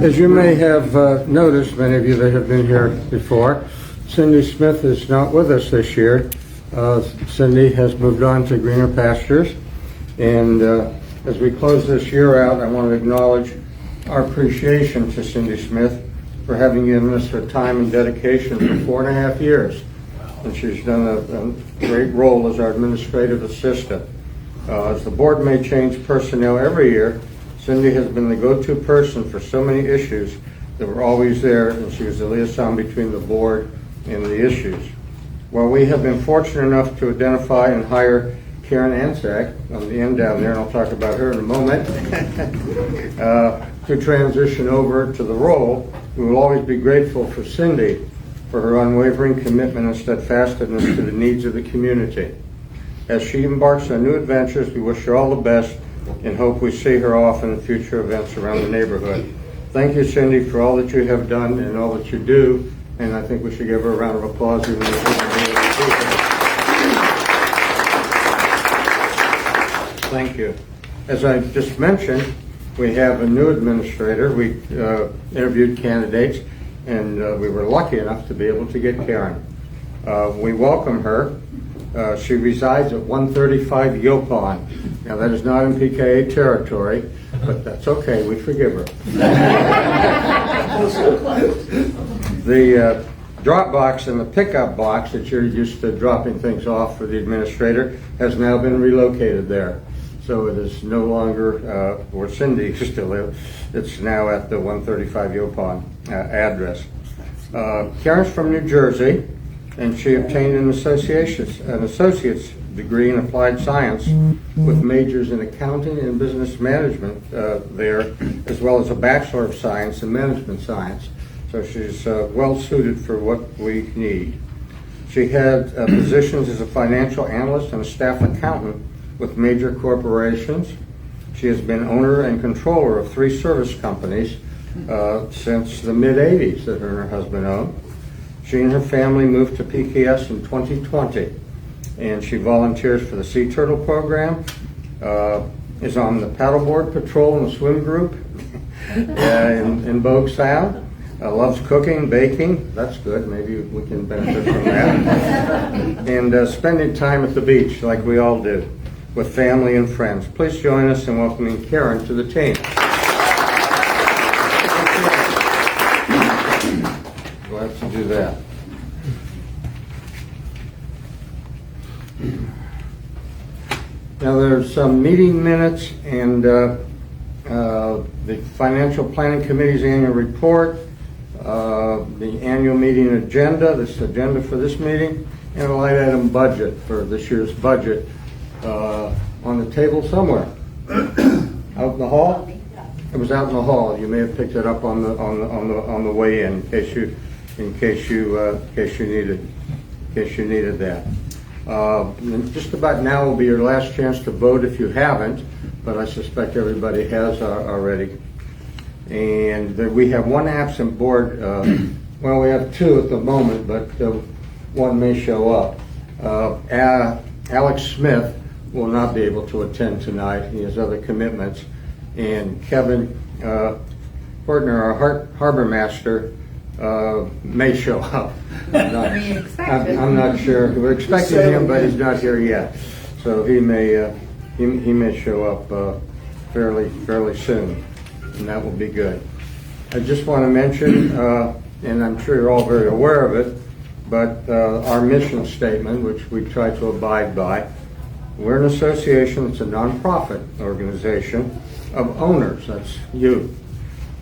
As you may have noticed, many of you that have been here before, Cindy Smith is not with us this year. Cindy has moved on to greener pastures, and as we close this year out, I want to acknowledge our appreciation to Cindy Smith for having given us her time and dedication for 4.5 years. And she's done a great role as our administrative assistant. As the board may change personnel every year, Cindy has been the go-to person for so many issues that were always there, and she was the liaison between the board and the issues. While we have been fortunate enough to identify and hire Karen Anzac on the end down there, and I'll talk about her in a moment, to transition over to the role, we will always be grateful for Cindy for her unwavering commitment and steadfastness to the needs of the community. As she embarks on new adventures, we wish her all the best and hope we see her often in future events around the neighborhood. Thank you, Cindy, for all that you have done and all that you do, and I think we should give her a round of applause. Thank you. As I just mentioned, we have a new administrator. We interviewed candidates, and we were lucky enough to be able to get Karen. We welcome her. She resides at 135 Yopon. Now, that is not in PKA territory, but that's okay. We forgive her. The drop box and the pickup box that you're used to dropping things off for the administrator has now been relocated there. So it is no longer where Cindy used to live. It's now at the 135 Yopon address. Karen's from New Jersey, and she obtained an associate's degree in applied science with majors in accounting and business management there, as well as a Bachelor of Science in Management Science. So she's well suited for what we need. She had positions as a financial analyst and a staff accountant with major corporations. She has been owner and controller of 3 service companies since the mid-'80s that her and her husband owned. She and her family moved to PKS in 2020, and she volunteers for the Sea Turtle program, is on the paddleboard patrol and the swim group in Bogue Sound, loves cooking, baking, that's good, maybe we can benefit from that, and spending time at the beach like we all do, with family and friends. Please join us in welcoming Karen to the team. Glad to do that. Now there's some meeting minutes and the Financial Planning Committee's annual report, the annual meeting agenda, this agenda for this meeting, and a line item budget for this year's budget on the table somewhere. Out in the hall? It was out in the hall. You may have picked it up on the way in case you needed that. Just about now will be your last chance to vote if you haven't, but I suspect everybody has already. And we have one absent board. Well, we have 2 at the moment, but one may show up. Alex Smith will not be able to attend tonight. He has other commitments. And Kevin Hortner, our harbor master, may show up. I'm not sure. We're expecting him, but he's not here yet. So he may show up fairly soon, and that will be good. I just want to mention, and I'm sure you're all very aware of it, but our mission statement, which we try to abide by. We're an association, it's a nonprofit organization of owners, that's you,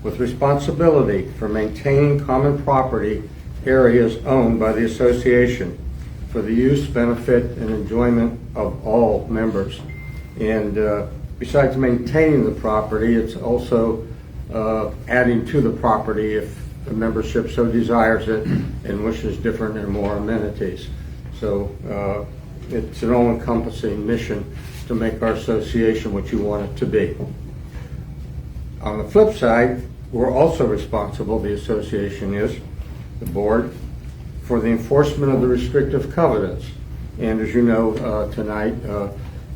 with responsibility for maintaining common property areas owned by the association for the use, benefit, and enjoyment of all members. And besides maintaining the property, it's also adding to the property if the membership so desires it and wishes different and more amenities. So it's an all-encompassing mission to make our association what you want it to be. On the flip side, we're also responsible, the association is, the board, for the enforcement of the restrictive covenants. And as you know, tonight,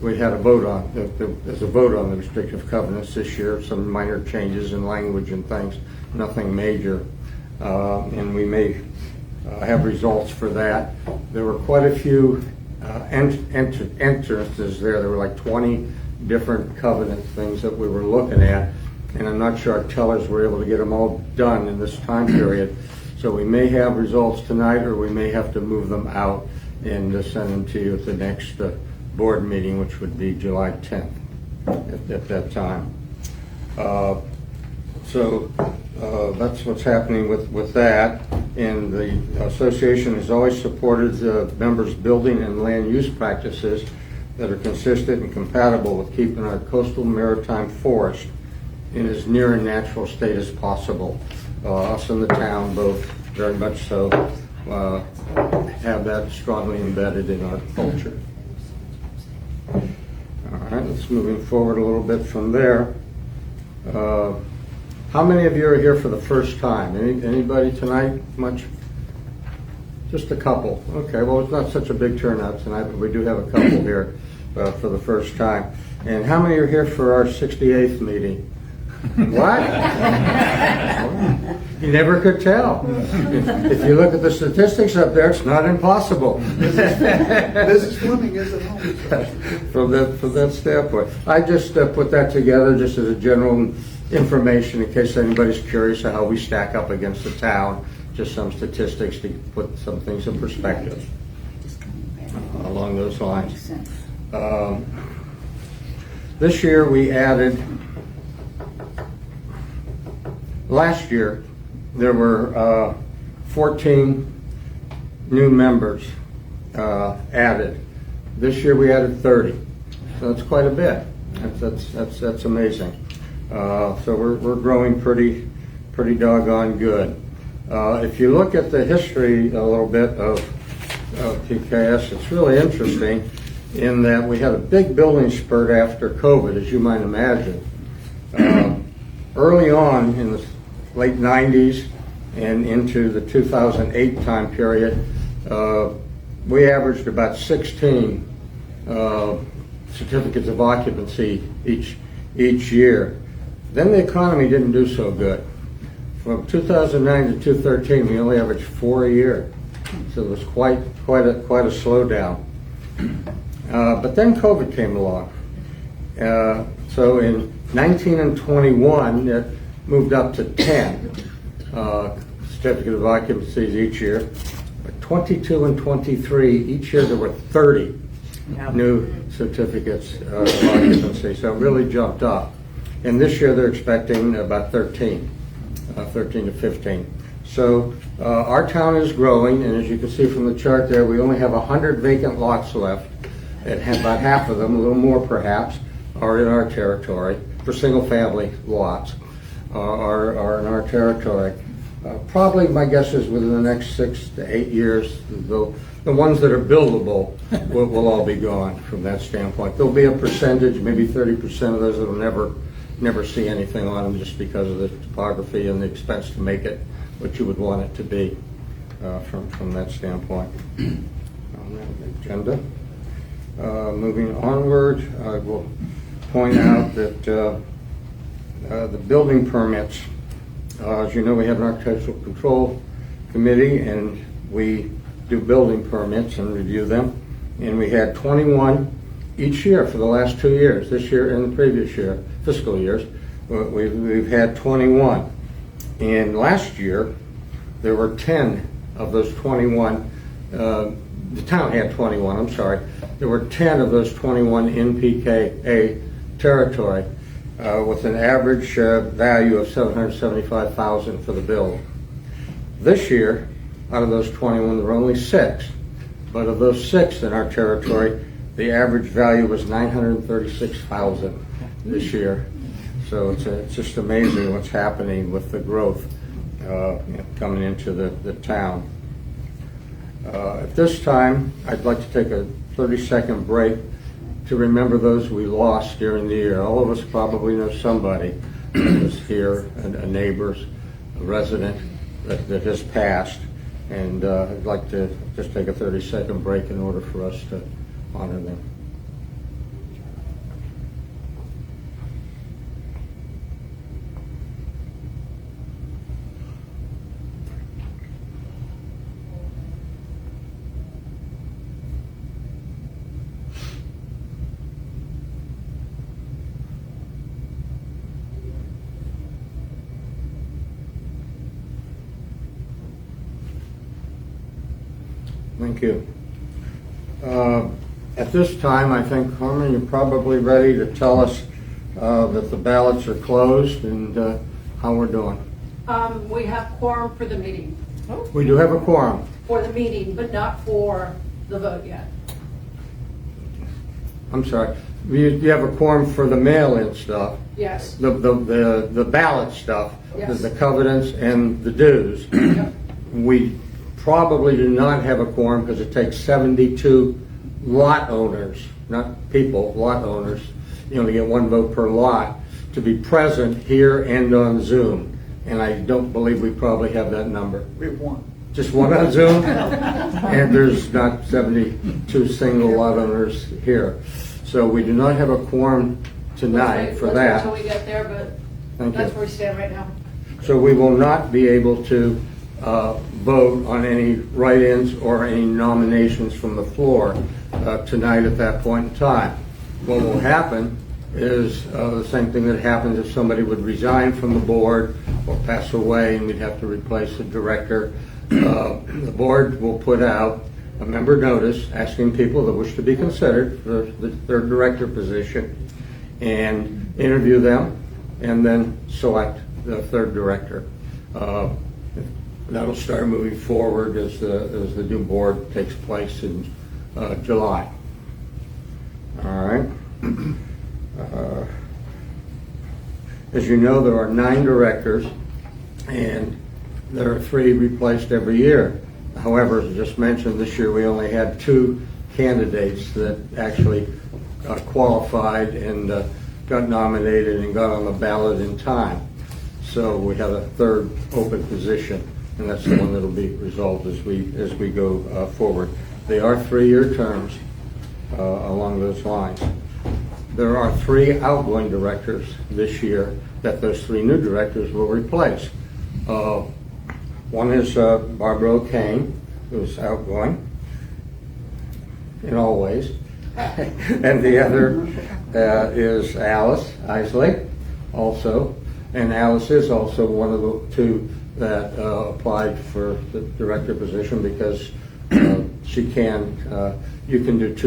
we had a vote on. There's a vote on the restrictive covenants this year, some minor changes in language and things, nothing major. And we may have results for that. There were quite a few entrances there. There were like 20 different covenant things that we were looking at, and I'm not sure our tellers were able to get them all done in this time period. So we may have results tonight, or we may have to move them out and send them to you at the next board meeting, which would be July 10th at that time. So that's what's happening with that. And the association has always supported the members' building and land use practices that are consistent and compatible with keeping our coastal maritime forest in as near a natural state as possible. Us and the town both very much so have that strongly embedded in our culture. All right, let's moving forward a little bit from there. How many of you are here for the first time? Anybody tonight? Much? Just a couple. Okay, well, it's not such a big turnout tonight, but we do have a couple here for the first time. And how many are here for our 68th meeting? What? You never could tell. If you look at the statistics up there, it's not impossible. Mrs. Fleming is at home. From that standpoint, I just put that together just as a general information in case anybody's curious of how we stack up against the town. Just some statistics to put some things in perspective along those lines. This year we added. Last year, there were 14 new members added. This year, we added 30. So that's quite a bit. That's amazing. So we're growing pretty doggone good. If you look at the history a little bit of PKS, it's really interesting in that we had a big building spurt after COVID, as you might imagine. Early on in the late 90s and into the 2008 time period, we averaged about 16 certificates of occupancy each year. Then the economy didn't do so good. From 2009 to 2013, we only averaged 4 a year, so it was quite a slowdown. But then COVID came along. So in 19 and 21, it moved up to 10 certificate of occupancies each year. 22 and 23, each year there were 30 new certificates of occupancy, so it really jumped up. And this year they're expecting about 13 to 15. So our town is growing, and as you can see from the chart there, we only have 100 vacant lots left, and about half of them, a little more perhaps, are in our territory for single-family lots. Are in our territory. Probably my guess is within the next 6 to 8 years, the ones that are buildable will all be gone from that standpoint. There'll be a percentage, maybe 30% of those that will never see anything on them just because of the topography and the expense to make it what you would want it to be from that standpoint. On that agenda. Moving onward, I will point out that the building permits, as you know, we have an architectural control committee, and we do building permits and review them. And we had 21 each year for the last 2 years, this year and the previous year, fiscal years. We've had 21. And last year, there were 10 of those 21. The town had 21, I'm sorry. There were 10 of those 21 in PKA territory. With an average value of $775,000 for the bill. This year, out of those 21, there were only 6. But of those 6 in our territory, the average value was $936,000 this year. So it's just amazing what's happening with the growth coming into the town. At this time, I'd like to take a 30-second break to remember those we lost during the year. All of us probably know somebody that was here, a neighbor, a resident that has passed. And I'd like to just take a 30-second break in order for us to honor them. Thank you. At this time, I think, Harmon, you're probably ready to tell us that the ballots are closed and how we're doing. We have quorum for the meeting. We do have a quorum. For the meeting, but not for the vote yet. I'm sorry. You have a quorum for the mail-in stuff, Yes. the ballot stuff, Yes. the covenants and the dues. Yep. We probably do not have a quorum because it takes 72 lot owners, not people, lot owners, to get one vote per lot, to be present here and on Zoom. And I don't believe we probably have that number. We have one. Just one on Zoom? And there's not 72 single lot owners here. So we do not have a quorum tonight for Let's wait that. until we get there, but Thank that's you. where we stand right now. So we will not be able to vote on any write-ins or any nominations from the floor tonight at that point in time. What will happen is the same thing that happens if somebody would resign from the board or pass away and we'd have to replace a director. The board will put out a member notice asking people that wish to be considered for their director position and interview them and then select the third director. That'll start moving forward as the new board takes place in July. All right. As you know, there are 9 directors, and there are 3 replaced every year. However, as I just mentioned, this year we only had 2 candidates that actually qualified and got nominated and got on the ballot in time. So we have a third open position, and that's the one that'll be resolved as we go forward. They are 3-year terms along those lines. There are 3 outgoing directors this year that those 3 new directors will replace. One is Barbara O'Kane, who's outgoing in all ways, and the other is Alice Isley, also. And Alice is also one of the 2 that applied for the director position because she can. You can do 3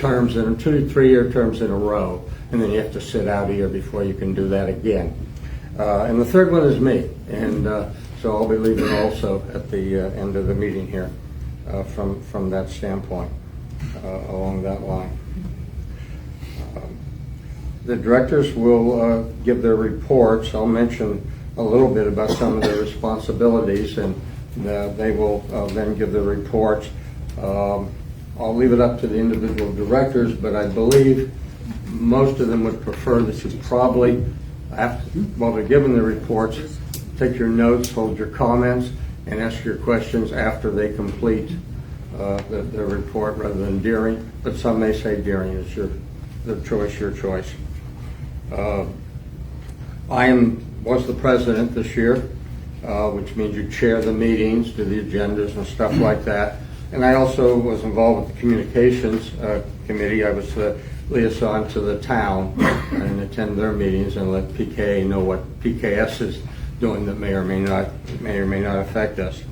terms in 2 3-year terms in a row, and then you have to sit out a year before you can do that again. And the third one is me, and so I'll be leaving also at the end of the meeting here from that standpoint along that line. The directors will give their reports. I'll mention a little bit about some of their responsibilities, and they will then give their reports. I'll leave it up to the individual directors, but I believe most of them would prefer that you probably, while they're giving the reports, take your notes, hold your comments, and ask your questions after they complete their report rather than during. But some may say during. It's your choice. I was the president this year, which means you chair the meetings, do the agendas and stuff like that. And I also was involved with the communications committee. I was the liaison to the town and attend their meetings and let PKA know what PKS is doing that may or may not affect us.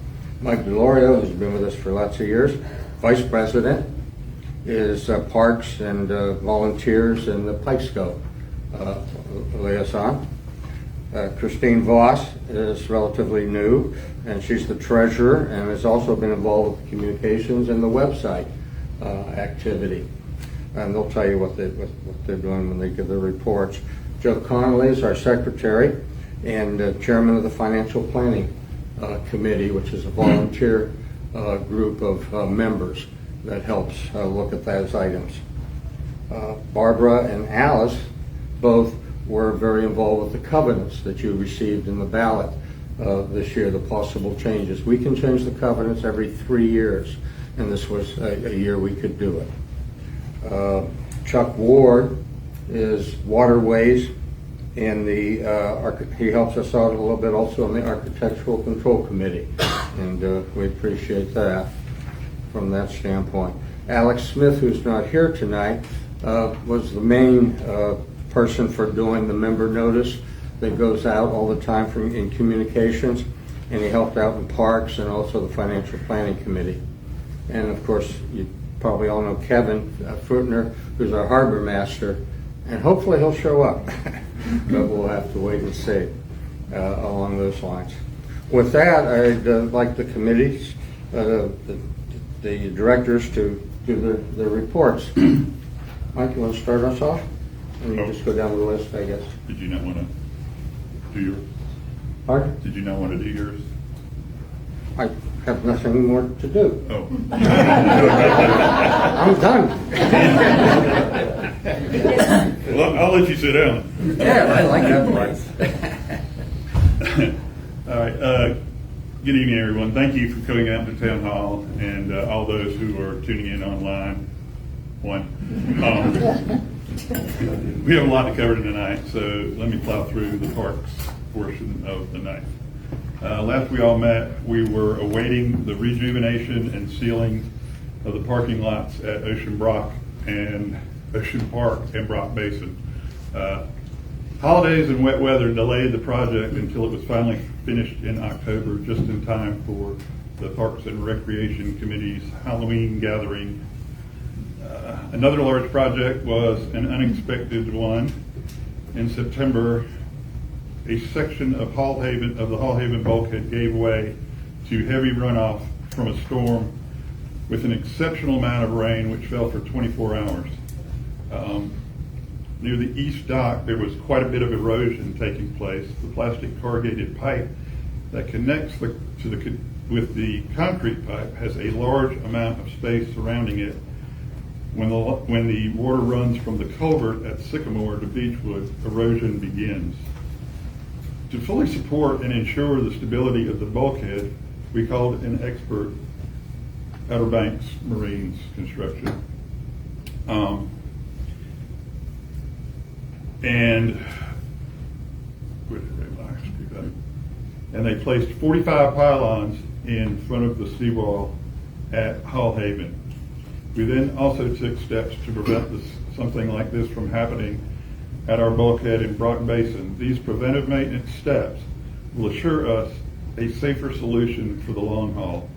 Mike DeLorio, who's been with us for lots of years, vice president, is Parks and Volunteers and the Pikescope liaison. Christine Voss is relatively new, and she's the treasurer and has also been involved with communications and the website activity. And they'll tell you what they're doing when they give their reports. Joe Connolly is our secretary and chairman of the Financial Planning Committee, which is a volunteer group of members that helps look at those items. Barbara and Alice both were very involved with the covenants that you received in the ballot this year, the possible changes. We can change the covenants every 3 years, and this was a year we could do it. Chuck Ward is Waterways, and he helps us out a little bit also on the Architectural Control Committee, and we appreciate that from that standpoint. Alex Smith, who's not here tonight, was the main person for doing the member notice that goes out all the time in communications, and he helped out in parks and also the financial planning committee. And of course, you probably all know Kevin Fruitner, who's our harbor master, and hopefully he'll show up. But we'll have to wait and see along those lines. With that, I'd like the committees, the directors to do their reports. Mike, you want to start us off? And you just go down the list, I guess. Did you not want to do yours? Pardon? Did you not want to do yours? I have nothing more to do. Oh. I'm done. Well, I'll let you sit down. Yeah, I like that part. All right. Good evening, everyone. Thank you for coming out to Town Hall and all those who are tuning in online. We have a lot to cover tonight, so let me plow through the parks portion of the night. Last we all met, we were awaiting the rejuvenation and sealing of the parking lots at Ocean Park and Brock Basin. Holidays and wet weather delayed the project until it was finally finished in October, just in time for the Parks and Recreation Committee's Halloween gathering. Another large project was an unexpected one. In September, a section of the Hall Haven bulkhead gave way to heavy runoff from a storm with an exceptional amount of rain which fell for 24 hours. Near the east dock, there was quite a bit of erosion taking place. The plastic corrugated pipe that connects with the concrete pipe has a large amount of space surrounding it. When the water runs from the culvert at Sycamore to Beechwood, erosion begins. To fully support and ensure the stability of the bulkhead, we called an expert, Outer Banks Marines Construction. And they placed 45 pylons in front of the seawall at Hall Haven. We then also took steps to prevent something like this from happening at our bulkhead in Brock Basin. These preventive maintenance steps will assure us a safer solution for the long haul.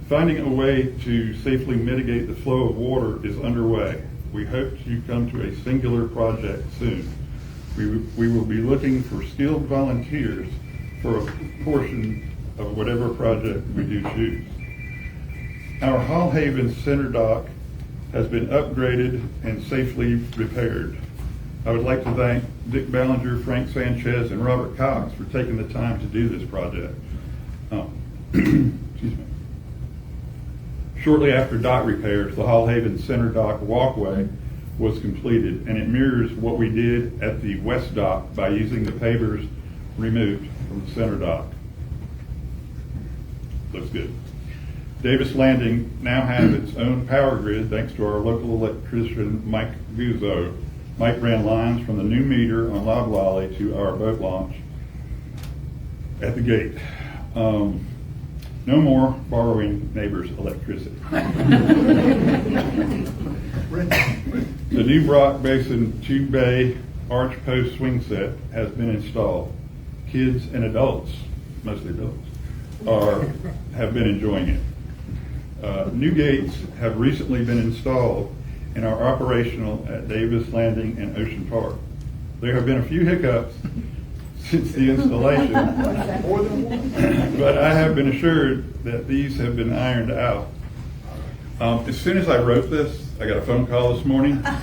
Finding a way to safely mitigate the flow of water is underway. We hope to come to a singular project soon. We will be looking for skilled volunteers for a portion of whatever project we do choose. Our Hall Haven Center dock has been upgraded and safely repaired. I would like to thank Dick Ballinger, Frank Sanchez, and Robert Cox for taking the time to do this project. Excuse me. Shortly after dock repairs, the Hall Haven Center dock walkway was completed, and it mirrors what we did at the west dock by using the pavers removed from the center dock. Looks good. Davis Landing now has its own power grid thanks to our local electrician, Mike Guzzo. Mike ran lines from the new meter on Loblolly to our boat launch at the gate. No more borrowing neighbors' electricity. The new Brock Basin 2-bay arch post swing set has been installed. Kids and adults, mostly adults, have been enjoying it. New gates have recently been installed and are operational at Davis Landing and Ocean Park. There have been a few hiccups since the installation, but I have been assured that these have been ironed out. As soon as I wrote this, I got a phone call this morning. I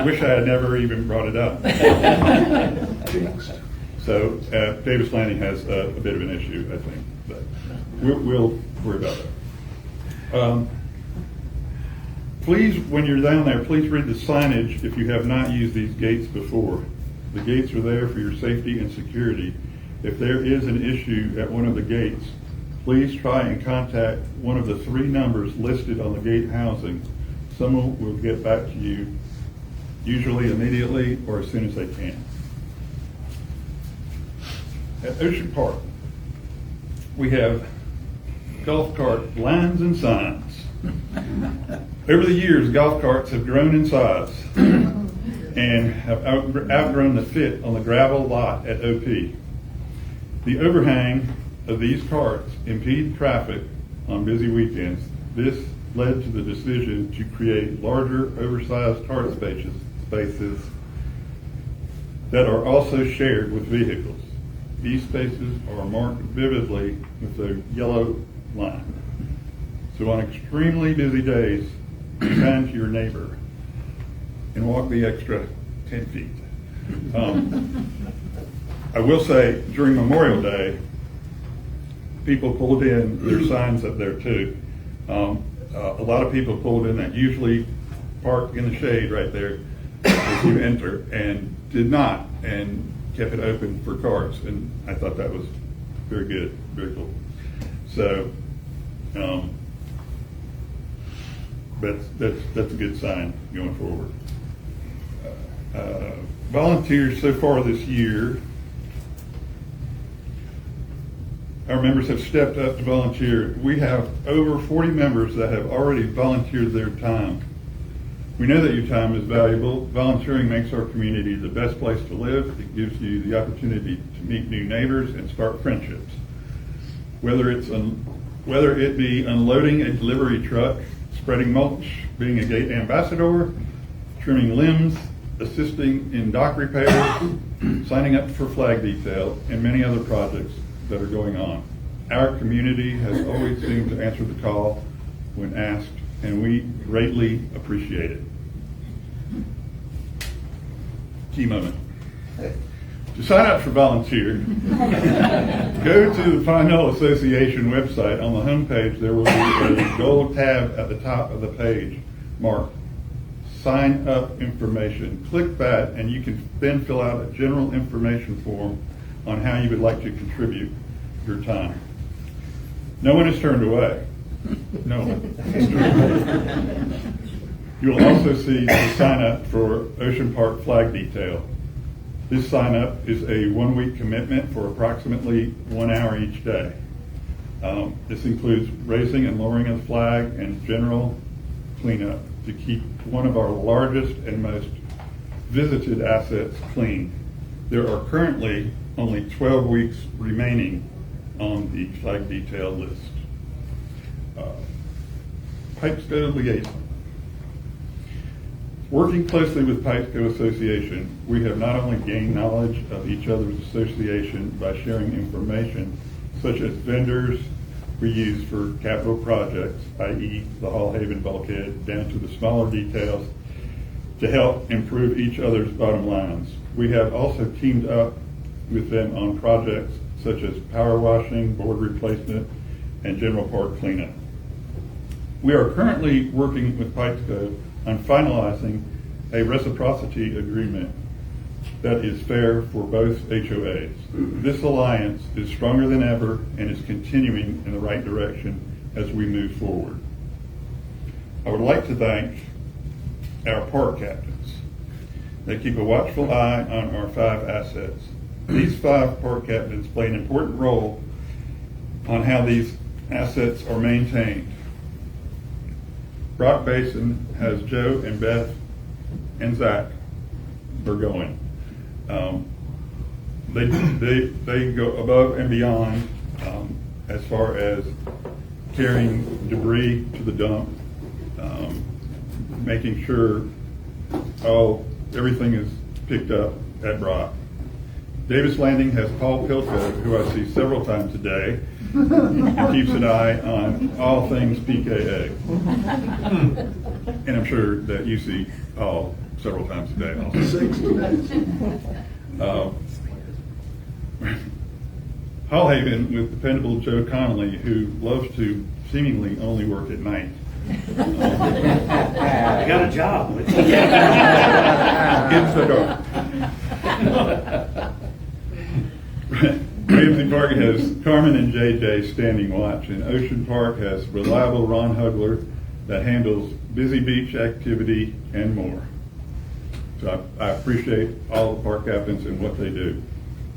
wish I had never even brought it up. So Davis Landing has a bit of an issue, I think, but we'll worry about that. Please, when you're down there, please read the signage if you have not used these gates before. The gates are there for your safety and security. If there is an issue at one of the gates, please try and contact one of the 3 numbers listed on the gate housing. Someone will get back to you, usually immediately or as soon as they can. At Ocean Park, we have golf cart lines and signs. Over the years, golf carts have grown in size. and have outgrown the fit on the gravel lot at OP. The overhang of these carts impede traffic on busy weekends. This led to the decision to create larger, oversized cart spaces that are also shared with vehicles. These spaces are marked vividly with a yellow line. So on extremely busy days, be kind to your neighbor and walk the extra 10 feet. I will say, during Memorial Day, people pulled in, there's signs up there too. A lot of people pulled in that usually park in the shade right there as you enter, and did not, and kept it open for cars, and I thought that was very good, very cool. So, that's a good sign going forward. Volunteers so far this year, our members have stepped up to volunteer. We have over 40 members that have already volunteered their time. We know that your time is valuable. Volunteering makes our community the best place to live. It gives you the opportunity to meet new neighbors and start friendships. Whether it be unloading a delivery truck, spreading mulch, being a gate ambassador, trimming limbs, assisting in dock repair, signing up for flag detail, and many other projects that are going on. Our community has always seemed to answer the call when asked, and we greatly appreciate it. Key moment. To sign up for volunteer, go to the Pine Knoll Association website. On the homepage, there will be a gold tab at the top of the page marked Sign Up Information. Click that, and you can then fill out a general information form on how you would like to contribute your time. No one is turned away. No one. You will also see the sign up for Ocean Park flag detail. This sign up is a 1-week commitment for approximately 1 hour each day. This includes raising and lowering of the flag and general cleanup to keep one of our largest and most visited assets clean. There are currently only 12 weeks remaining on the flag detail list. Pipesco liaison. Working closely with Pipesco Association, we have not only gained knowledge of each other's association by sharing information such as vendors we use for capital projects, i.e. the Hall Haven bulkhead, down to the smaller details to help improve each other's bottom lines. We have also teamed up with them on projects such as power washing, board replacement, and general park cleanup. We are currently working with Pipesco on finalizing a reciprocity agreement that is fair for both HOAs. This alliance is stronger than ever and is continuing in the right direction as we move forward. I would like to thank our park captains. They keep a watchful eye on our 5 assets. These 5 park captains play an important role on how these assets are maintained. Rock Basin has Joe and Beth and Zach are going. They go above and beyond as far as carrying debris to the dump, making sure everything is picked up at Brock. Davis Landing has Paul Pilko, who I see several times a day, who keeps an eye on all things PKA. And I'm sure that you see Paul several times a day also. Hall Haven with dependable Joe Connolly, who loves to seemingly only work at night. I got a job. Gets the door. Ramsey Park has Carmen and JJ standing watch, and Ocean Park has reliable Ron Hugler that handles busy beach activity and more. So I appreciate all the park captains and what they do.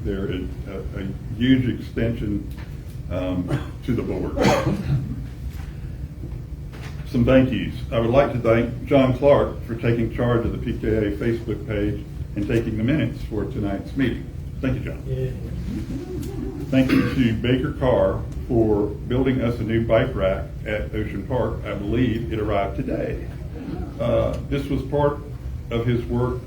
They're a huge extension to the board. some thank yous. I would like to thank John Clark for taking charge of the PKA Facebook page and taking the minutes for tonight's meeting. Thank you, John. Thank you to Baker Carr for building us a new bike rack at Ocean Park. I believe it arrived today. This was part of his work.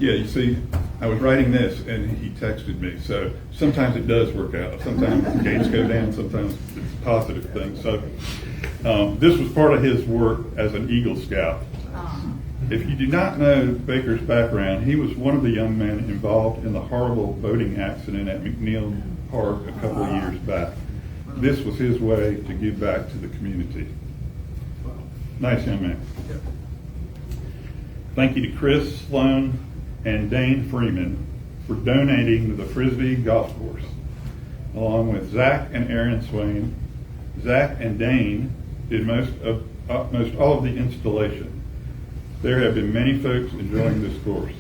Yeah, you see, I was writing this and he texted me. So sometimes it does work out. Sometimes the gates go down, sometimes it's a positive thing. So this was part of his work as an Eagle Scout. If you do not know Baker's background, he was one of the young men involved in the horrible boating accident at McNeil Park a couple of years back. This was his way to give back to the community. Nice young man. Thank you to Chris Sloan and Dane Freeman for donating to the Frisbee Golf Course, along with Zach and Aaron Swain. Zach and Dane did most all of the installation. There have been many folks enjoying this course.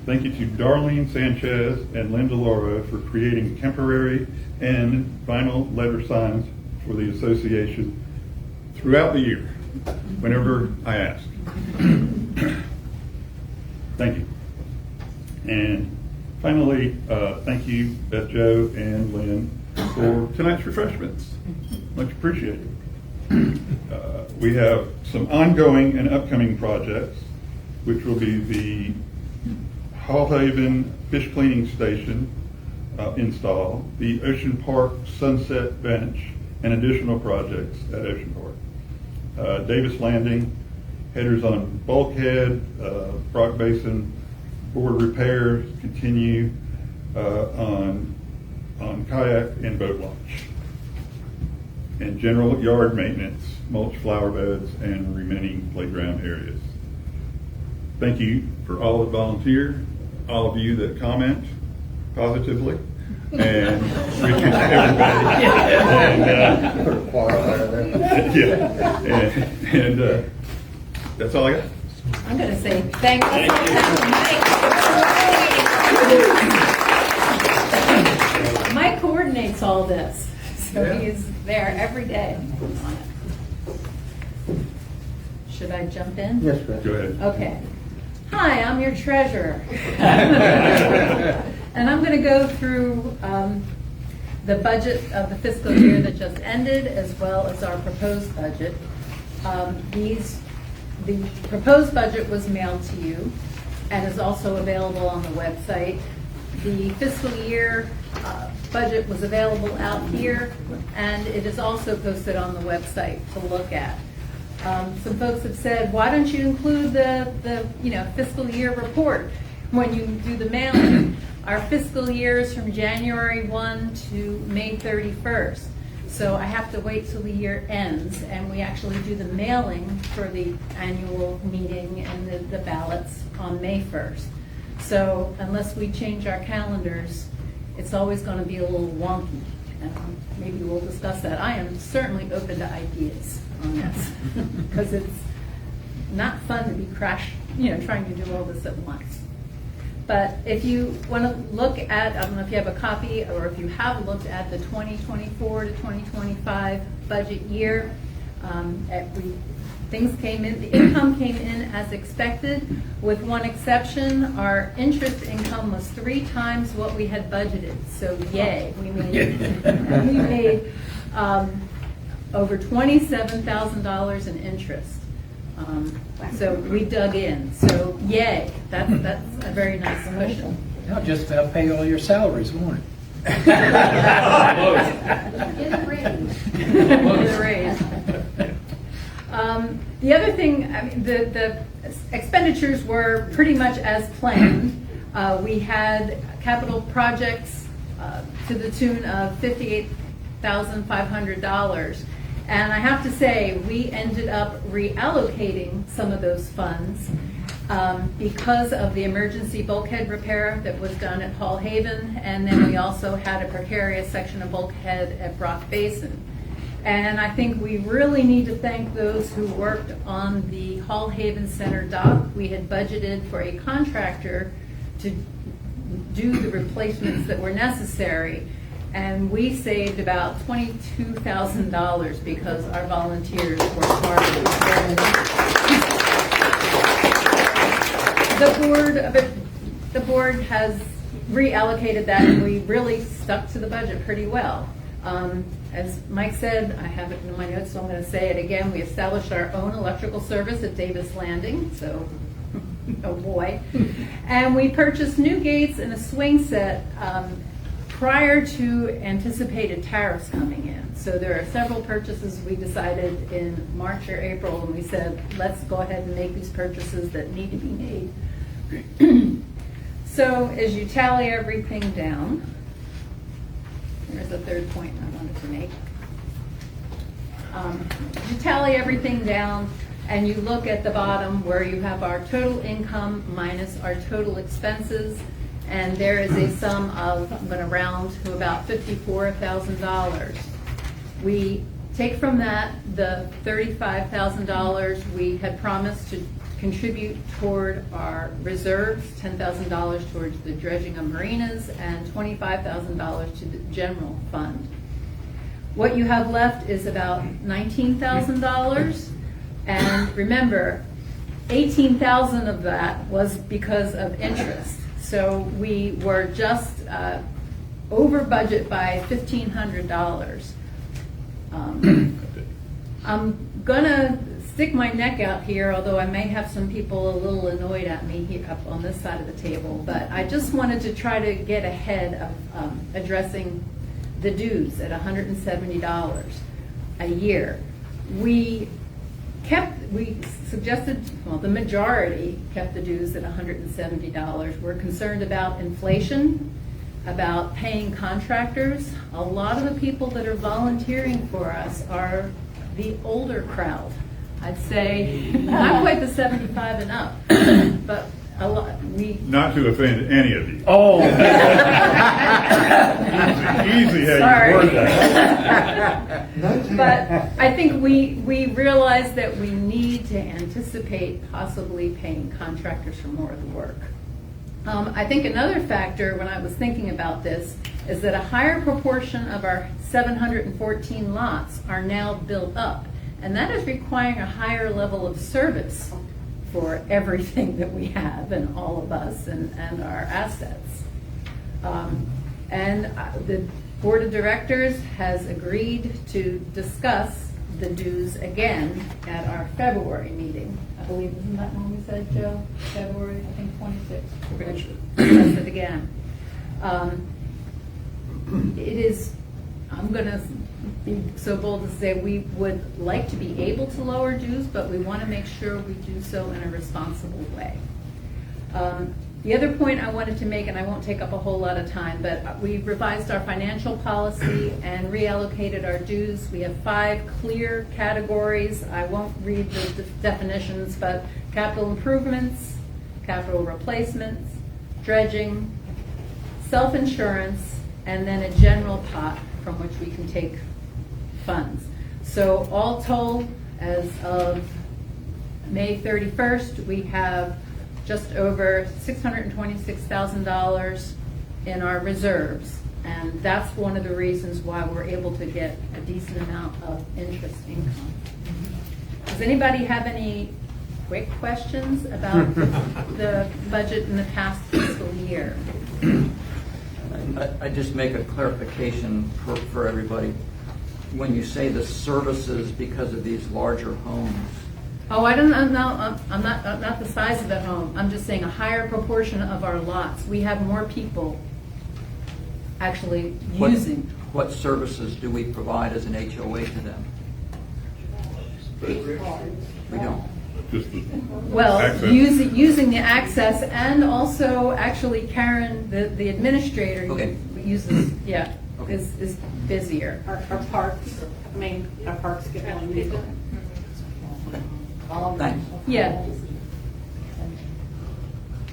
Thank you to Darlene Sanchez and Linda Laura for creating temporary and vinyl letter signs for the association throughout the year, whenever I ask. Thank you. And finally, thank you, Beth Jo and Lynn, for tonight's refreshments. Much appreciated. We have some ongoing and upcoming projects, which will be the Hall Haven Fish Cleaning Station install, the Ocean Park Sunset Bench, and additional projects at Ocean Park. Davis Landing, headers on bulkhead, Brock Basin, board repairs continue on kayak and boat launch. And general yard maintenance, mulch flower beds, and remaining playground areas. Thank you for all that volunteer, all of you that comment positively, and everybody. And, Put a qualifier there. yeah, and that's all I got. I'm going to say thank you. Mike coordinates all this, so he is there every day on it. Should I jump in? Yes, Beth. Go ahead. Okay. Hi, I'm your treasurer. And I'm going to go through the budget of the fiscal year that just ended, as well as our proposed budget. The proposed budget was mailed to you and is also available on the website. The fiscal year budget was available out here, and it is also posted on the website to look at. Some folks have said, why don't you include the fiscal year report when you do the mailing? Our fiscal year is from January 1 to May 31st. So I have to wait till the year ends, and we actually do the mailing for the annual meeting and the ballots on May 1st. So unless we change our calendars, it's always going to be a little wonky. Maybe we'll discuss that. I am certainly open to ideas on this because it's not fun to be trying to do all this at once. But if you want to look at, I don't know if you have a copy or if you have looked at the 2024 to 2025 budget year, things came in, the income came in as expected, with one exception. Our interest income was 3 times what we had budgeted. So yay, we made over $27,000 in interest. So we dug in. So yay, that's a very nice cushion. That'll just about pay all your salaries, won't it? In a range. The raise. The other thing, the expenditures were pretty much as planned. We had capital projects to the tune of $58,500. And I have to say, we ended up reallocating some of those funds because of the emergency bulkhead repair that was done at Hall Haven, and then we also had a precarious section of bulkhead at Brock Basin. And I think we really need to thank those who worked on the Hall Haven Center dock. We had budgeted for a contractor to do the replacements that were necessary. And we saved about $22,000 because our volunteers worked hard. The board has reallocated that, and we really stuck to the budget pretty well. As Mike said, I have it in my notes, so I'm going to say it again. We established our own electrical service at Davis Landing, so oh boy. And we purchased new gates and a swing set prior to anticipated tariffs coming in. So there are several purchases we decided in March or April, and we said, let's go ahead and make these purchases that need to be made. So as you tally everything down, here's the third point I wanted to make. You tally everything down and you look at the bottom where you have our total income minus our total expenses, and there is a sum of, I'm going to round to about $54,000. We take from that the $35,000 we had promised to contribute toward our reserves, $10,000 towards the dredging of marinas, and $25,000 to the general fund. What you have left is about $19,000, and remember, $18,000 of that was because of interest. So we were just over budget by $1,500. I'm gonna stick my neck out here, although I may have some people a little annoyed at me here up on this side of the table, but I just wanted to try to get ahead of addressing the dues at $170 a year. We suggested, well, the majority kept the dues at $170. We're concerned about inflation, about paying contractors. A lot of the people that are volunteering for us are the older crowd. I'd say not quite the 75 and up, but a lot. Not to offend any of you. Oh. Easy how Sorry. you word that. But I think we realize that we need to anticipate possibly paying contractors for more of the work. I think another factor when I was thinking about this is that a higher proportion of our 714 lots are now built up, and that is requiring a higher level of service for everything that we have and all of us and our assets. And the Board of Directors has agreed to discuss the dues again at our February meeting. I believe, isn't that when we said, Joe? February, I think 26th. We're going to discuss it again. I'm going to be so bold to say we would like to be able to lower dues, but we want to make sure we do so in a responsible way. The other point I wanted to make, and I won't take up a whole lot of time, but we revised our financial policy and reallocated our dues. We have 5 clear categories. I won't read the definitions, but capital improvements, capital replacements, dredging, self-insurance, and then a general pot from which we can take funds. So all told, as of May 31st, we have just over $626,000 in our reserves. And that's one of the reasons why we're able to get a decent amount of interest income. Does anybody have any quick questions about the budget in the past fiscal year? I just make a clarification for everybody. When you say the services because of these larger homes, Oh, I'm not the size of the home. I'm just saying a higher proportion of our lots. We have more people actually using. what services do we provide as an HOA to them? We don't. Just the Well, access. using the access, and also actually Karen, the administrator, Okay. uses, yeah, Okay. is busier. Our parks, our parks get really used. All of them. Thanks. Yeah.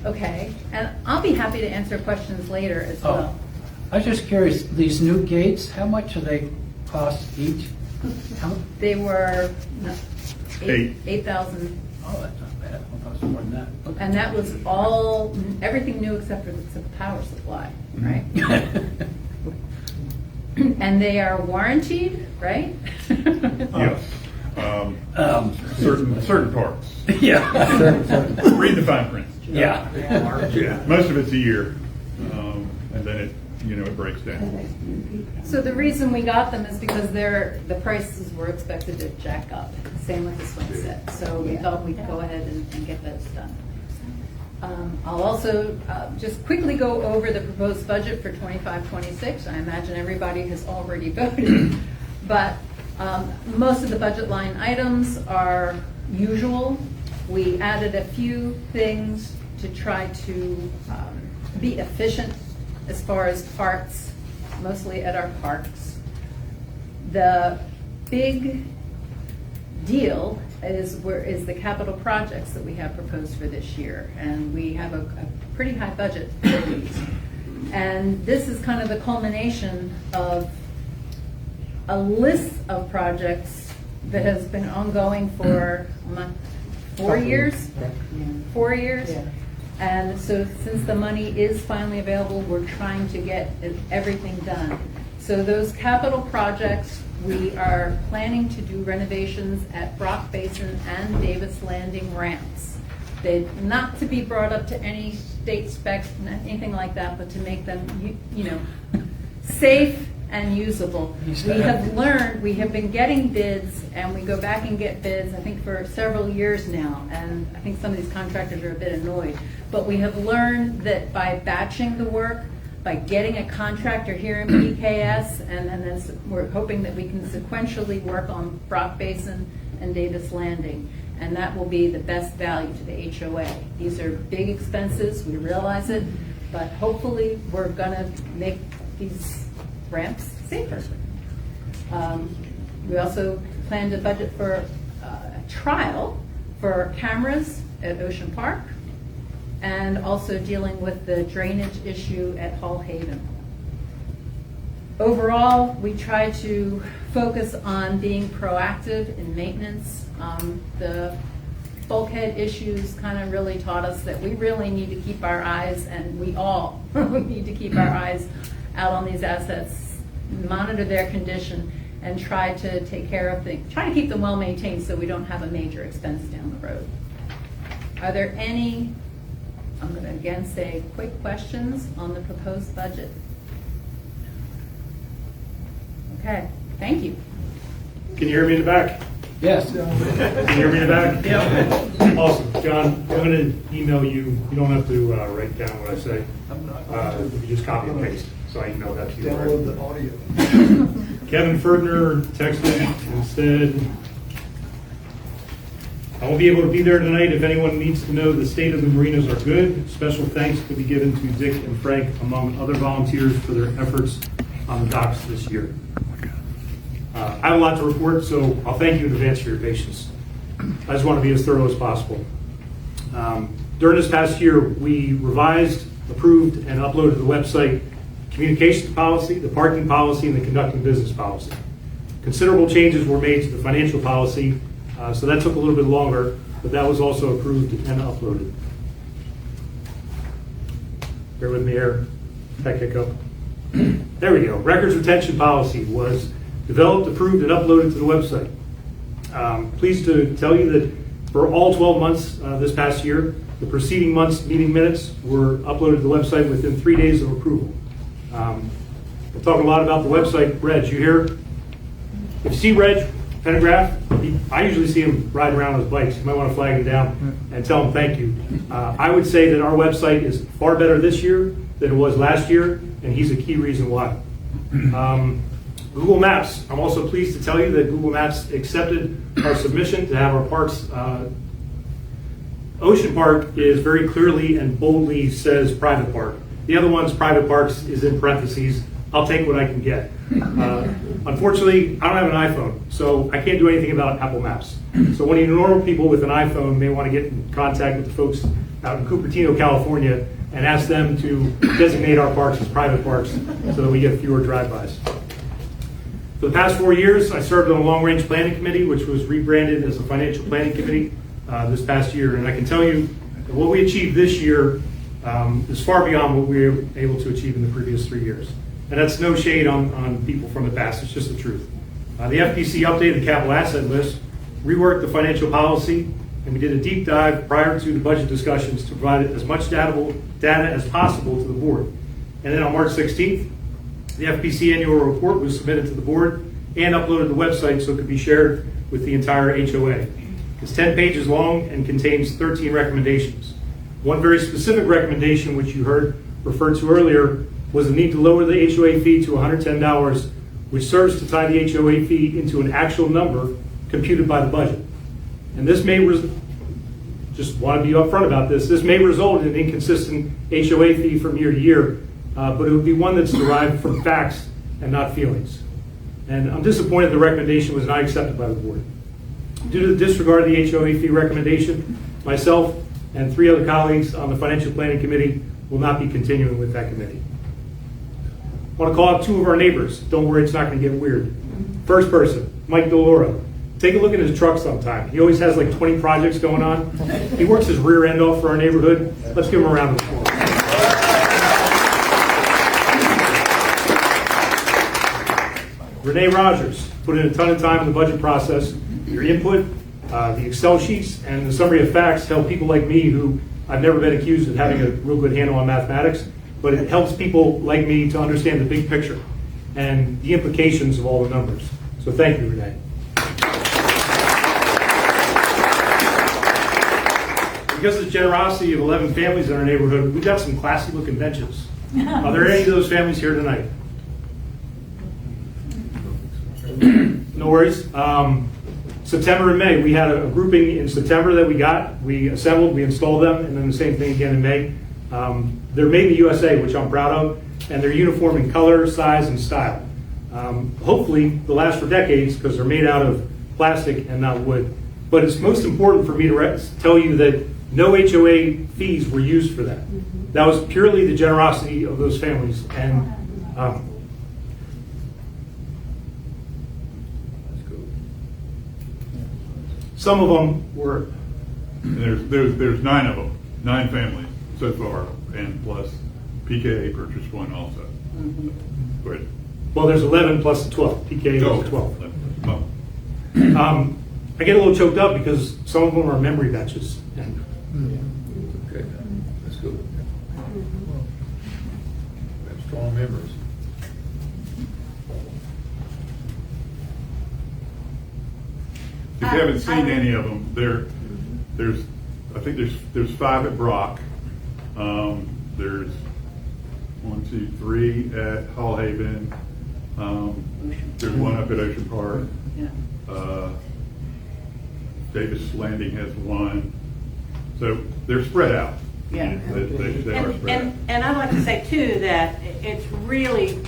Okay, and I'll be happy to answer questions later as well. I was just curious, these new gates, how much do they cost each? They were Eight. 8,000, Oh, that's not bad. It costs more than that. Okay. and that was everything new except for the power supply, right? And they are warranted, right? Yes. Certain parts. Yeah. Read the fine print. Yeah. Yeah. Most of it's a year, and then it breaks down. So the reason we got them is because the prices were expected to jack up. Same with the swing set. So we thought we'd go ahead and get those done. I'll also just quickly go over the proposed budget for 25-26. I imagine everybody has already voted, but most of the budget line items are usual. We added a few things to try to be efficient as far as parts, mostly at our parks. The big deal is the capital projects that we have proposed for this year, and we have a pretty high budget for these. And this is kind of the culmination of a list of projects that has been ongoing for 4 years. 4 years. Yeah. And so since the money is finally available, we're trying to get everything done. So those capital projects, we are planning to do renovations at Brock Basin and Davis Landing ramps. They not to be brought up to any state specs, anything like that, but to make them, safe and usable. We have learned, we have been getting bids, and we go back and get bids, I think for several years now, and I think some of these contractors are a bit annoyed. But we have learned that by batching the work, by getting a contractor here in PKS, and then we're hoping that we can sequentially work on Brock Basin and Davis Landing, and that will be the best value to the HOA. These are big expenses, we realize it, but hopefully we're gonna make these ramps safer. We also plan to budget for a trial for cameras at Ocean Park, and also dealing with the drainage issue at Hall Haven. Overall, we try to focus on being proactive in maintenance. The bulkhead issues kind of really taught us that we really need to keep our eyes, and we all need to keep our eyes out on these assets, monitor their condition, and try to take care of things, try to keep them well maintained so we don't have a major expense down the road. Are there any, I'm going to again say, quick questions on the proposed budget? Okay, thank you. Can you hear me in the back? Yes. Can you hear me in the back? Yeah. Awesome. John, I'm going to email you. You don't have to write down what I say. You just copy and paste. So I emailed that to you. Download the audio. Kevin Ferdner texted and said, I won't be able to be there tonight. If anyone needs to know the state of the marinas are good, special thanks to be given to Dick and Frank, among other volunteers, for their efforts on the docks this year. I have a lot to report, so I'll thank you in advance for your patience. I just want to be as thorough as possible. During this past year, we revised, approved, and uploaded to the website communications policy, the parking policy, and the conducting business policy. Considerable changes were made to the financial policy, so that took a little bit longer, but that was also approved and uploaded. Bear with me here, tech hiccup. There we go. Records retention policy was developed, approved, and uploaded to the website. Pleased to tell you that for all 12 months this past year, the preceding month's meeting minutes were uploaded to the website within 3 days of approval. We'll talk a lot about the website. Reg, you here? If you see Reg Pendergraph, I usually see him riding around on his bikes. You might want to flag him down and tell him thank you. I would say that our website is far better this year than it was last year, and he's a key reason why. Google Maps. I'm also pleased to tell you that Google Maps accepted our submission to have our parks. Ocean Park is very clearly and boldly says private park. The other one's private parks is in parentheses. I'll take what I can get. Unfortunately, I don't have an iPhone, so I can't do anything about Apple Maps. So one of you normal people with an iPhone may want to get in contact with the folks out in Cupertino, California, and ask them to designate our parks as private parks so that we get fewer drive-bys. For the past 4 years, I served on a long-range planning committee, which was rebranded as a financial planning committee this past year. And I can tell you that what we achieved this year is far beyond what we were able to achieve in the previous 3 years. And that's no shade on people from the past, it's just the truth. The FPC updated the capital asset list, reworked the financial policy, and we did a deep dive prior to the budget discussions to provide as much data as possible to the board. And then on March 16th, the FPC annual report was submitted to the board and uploaded to the website so it could be shared with the entire HOA. It's 10 pages long and contains 13 recommendations. One very specific recommendation, which you heard referred to earlier, was the need to lower the HOA fee to $110, which serves to tie the HOA fee into an actual number computed by the budget. And this may, just want to be upfront about this, this may result in an inconsistent HOA fee from year to year, but it would be one that's derived from facts and not feelings. And I'm disappointed the recommendation was not accepted by the board. Due to the disregard of the HOA fee recommendation, myself and 3 other colleagues on the Financial Planning Committee will not be continuing with that committee. I want to call out 2 of our neighbors. Don't worry, it's not going to get weird. First person, Mike Delora. Take a look at his truck sometime. He always has like 20 projects going on. He works his rear end off for our neighborhood. Let's give him a round of applause. Renee Rogers put in a ton of time in the budget process. Your input, the Excel sheets, and the summary of facts help people like me, who I've never been accused of having a real good handle on mathematics, but it helps people like me to understand the big picture and the implications of all the numbers. So thank you, Renee. Because of the generosity of 11 families in our neighborhood, we've got some classy looking benches. Are there any of those families here tonight? No worries. September and May, we had a grouping in September that we assembled, we installed them, and then the same thing again in May. They're made in the USA, which I'm proud of, and they're uniform in color, size, and style. Hopefully, they'll last for decades because they're made out of plastic and not wood. But it's most important for me to tell you that no HOA fees were used for that. That was purely the generosity of those families. And some of them were. There's 9 of them, 9 families so far, and plus PKA purchased one also. Go ahead. Well, there's 11 plus the 12. PKA was 12. Oh. I get a little choked up because some of them are memory benches. And Okay, that's good. We have strong memories. If you haven't seen any of them, I think there's 5 at Brock. There's 1, 2, 3 at Hall Haven. There's one up at Ocean Park. Davis Landing has one. So they're spread out. Yeah. They are spread out. And I'd like to say too that it's really,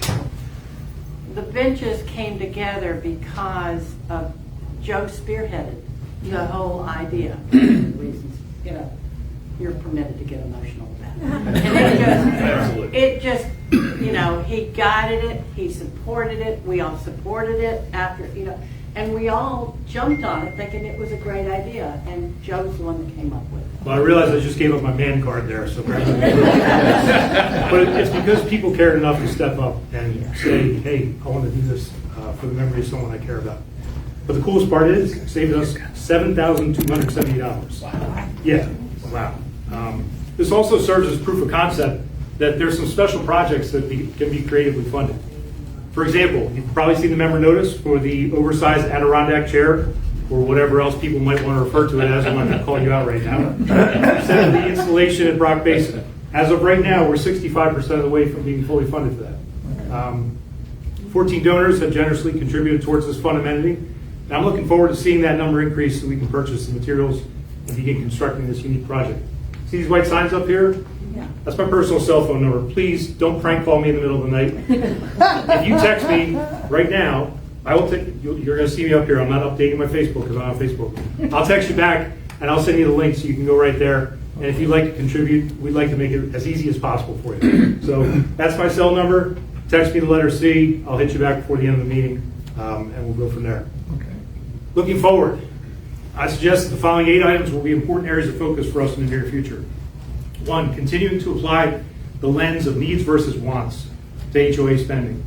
the benches came together because of Joe spearheaded the whole idea. Reasons, you're permitted to get emotional about it. And it just, he guided it, he supported it, we all supported it after, and we all jumped on it thinking it was a great idea, and Joe's the one that came up with it. well, I realized I just gave up my man card there, so but it's because people cared enough to step up and say, hey, I want to do this for the memory of someone I care about. But the coolest part is, it saved us $7,270. Wow. Yeah, wow. This also serves as proof of concept that there's some special projects that can be creatively funded. For example, you've probably seen the member notice for the oversized Adirondack chair, or whatever else people might want to refer to it as. I'm not going to call you out right now. Instead of the installation at Brock Basin. As of right now, we're 65% of the way from being fully funded for that. 14 donors have generously contributed towards this fund amenity. And I'm looking forward to seeing that number increase so we can purchase the materials and begin constructing this unique project. See these white signs up here? Yeah. That's my personal cell phone number. Please don't prank call me in the middle of the night. If you text me right now, you're going to see me up here. I'm not updating my Facebook because I'm on Facebook. I'll text you back and I'll send you the link so you can go right there. And if you'd like to contribute, we'd like to make it as easy as possible for you. So that's my cell number. Text me the letter C. I'll hit you back before the end of the meeting, and we'll go from there. Okay. Looking forward, I suggest that the following 8 items will be important areas of focus for us in the near future. 1, continuing to apply the lens of needs versus wants to HOA spending.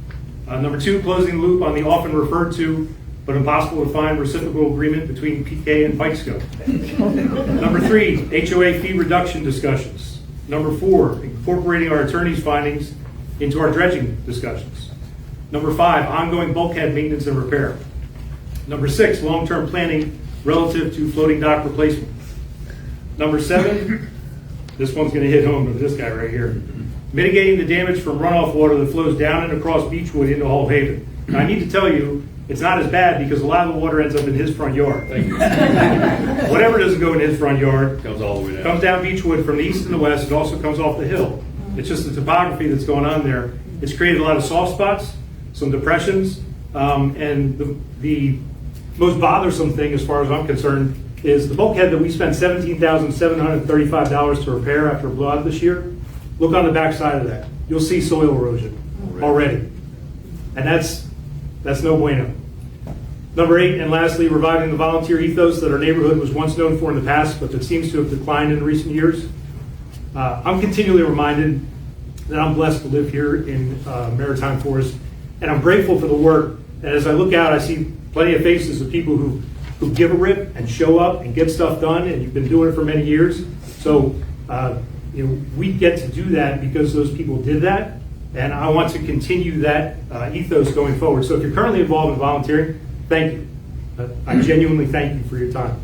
Number 2, closing the loop on the often referred to but impossible to find reciprocal agreement between PKA and Pikesco. Number 3, HOA fee reduction discussions. Number 4, incorporating our attorney's findings into our dredging discussions. Number 5, ongoing bulkhead maintenance and repair. Number 6, long-term planning relative to floating dock replacement. Number 7, this one's going to hit home with this guy right here. Mitigating the damage from runoff water that flows down and across Beechwood into Hall Haven. Now, I need to tell you, it's not as bad because a lot of the water ends up in his front yard. Whatever doesn't go in his front yard Comes all the way down. comes down Beechwood from the east and the west. It also comes off the hill. It's just the topography that's going on there. It's created a lot of soft spots, some depressions, and the most bothersome thing, as far as I'm concerned, is the bulkhead that we spent $17,735 to repair after a blowout this year. Look on the back side of that. You'll see soil erosion already. And that's no bueno. Number 8, and lastly, reviving the volunteer ethos that our neighborhood was once known for in the past, but that seems to have declined in recent years. I'm continually reminded that I'm blessed to live here in Maritime Forest, and I'm grateful for the work. And as I look out, I see plenty of faces of people who give a rip and show up and get stuff done, and you've been doing it for many years. So we get to do that because those people did that, and I want to continue that ethos going forward. So if you're currently involved in volunteering, thank you. I genuinely thank you for your time.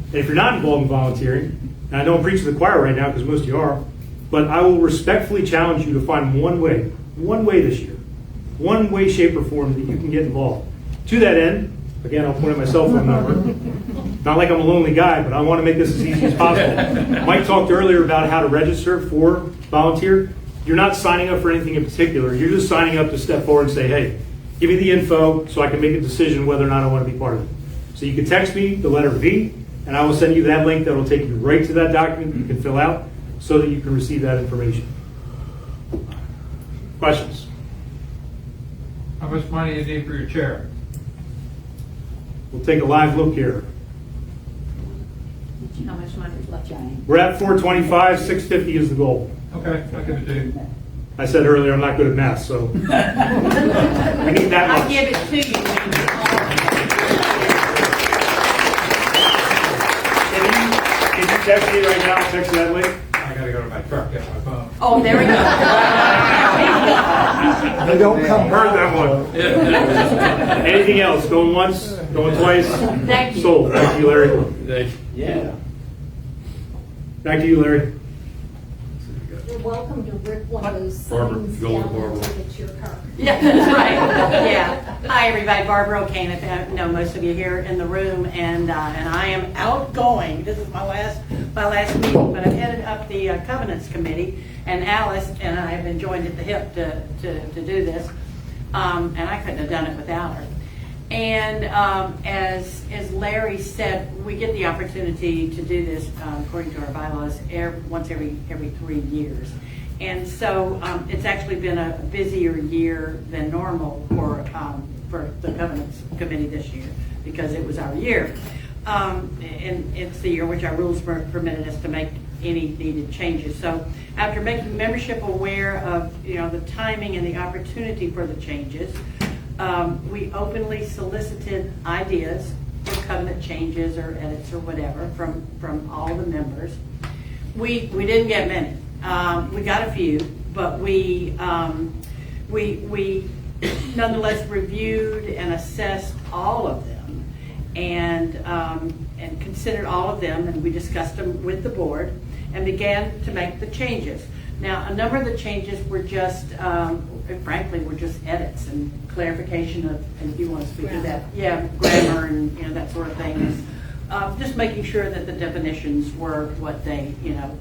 And if you're not involved in volunteering, and I don't preach to the choir right now because most of you are, but I will respectfully challenge you to find one way this year, one way, shape, or form that you can get involved. To that end, again, I'll point at my cell phone number. Not like I'm a lonely guy, but I want to make this as easy as possible. Mike talked earlier about how to register for volunteer. You're not signing up for anything in particular. You're just signing up to step forward and say, hey, give me the info so I can make a decision whether or not I want to be part of it. So you can text me the letter V, and I will send you that link that will take you right to that document that you can fill out so that you can receive that information. Questions? How much money do you need for your chair? We'll take a live look here. How much money is left, Johnny? We're at 425, 650 is the goal. Okay, I'll give it to you. I said earlier I'm not good at math, so we need that I much. give it to you. Can you text me right now? Text me that link. I gotta go to my truck, get my phone. Oh, there we go. They don't come. Heard that one. Anything else? Going once? Going twice? Thank you. Sold. Thank you, Larry. Yeah. Back to you, Larry. You're welcome to rip one of those Barbara, signs go with down Barbara. until it's your car. Yeah, that's right. Yeah. Hi, everybody. Barbara O'Kane. I know most of you here in the room, and I am outgoing. This is my last meeting, but I'm headed up the Covenants Committee, and Alice and I have been joined at the hip to do this, and I couldn't have done it without her. And as Larry said, we get the opportunity to do this according to our bylaws once every 3 years. And so it's actually been a busier year than normal for the Covenants Committee this year because it was our year. And it's the year which our rules permitted us to make any needed changes. So after making membership aware of the timing and the opportunity for the changes, we openly solicited ideas for covenant changes or edits or whatever from all the members. We didn't get many. We got a few, but we nonetheless reviewed and assessed all of them and considered all of them, and we discussed them with the board and began to make the changes. Now, a number of the changes were just, frankly, were just edits and clarification of, and if you want to speak to that, grammar and that sort of thing. Just making sure that the definitions were what they,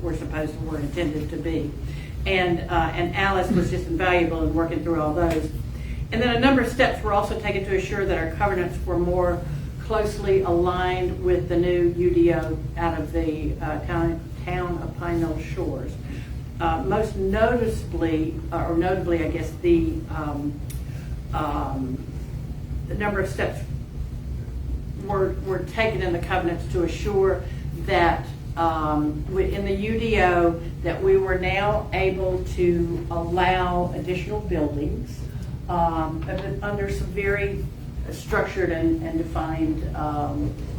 were intended to be. And Alice was just invaluable in working through all those. And then a number of steps were also taken to assure that our covenants were more closely aligned with the new UDO out of the town of Pine Knoll Shores. Most notably, I guess, the number of steps were taken in the covenants to assure that in the UDO that we were now able to allow additional buildings under some very structured and defined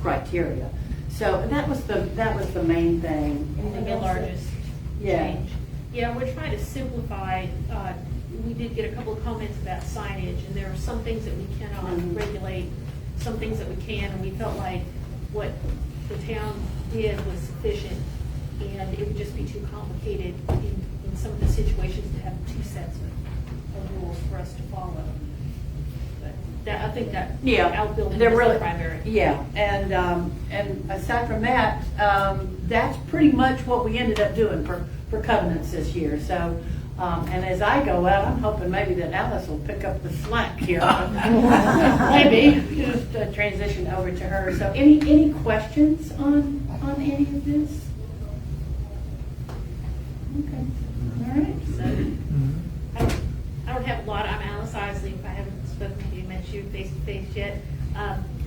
criteria. So that was the main thing. Anything The else? largest Yeah. change. Yeah, we're trying to simplify. We did get a couple of comments about signage, and there are some things that we cannot Mhm. regulate, some things that we can, and we felt like what the town did was sufficient, and it would just be too complicated in some of the situations to have two sets of rules for us to follow. But that, I think that outbuilding they're is really the primary. Yeah, and aside from that, that's pretty much what we ended up doing for covenants this year. So, and as I go out, I'm hoping maybe that Alice will pick up the slack here. Maybe just transition over to her. So, any questions on any of this? Okay, all right. So, I don't have a lot. I'm Alice Isley. If I haven't spoken to you, met you face to face yet.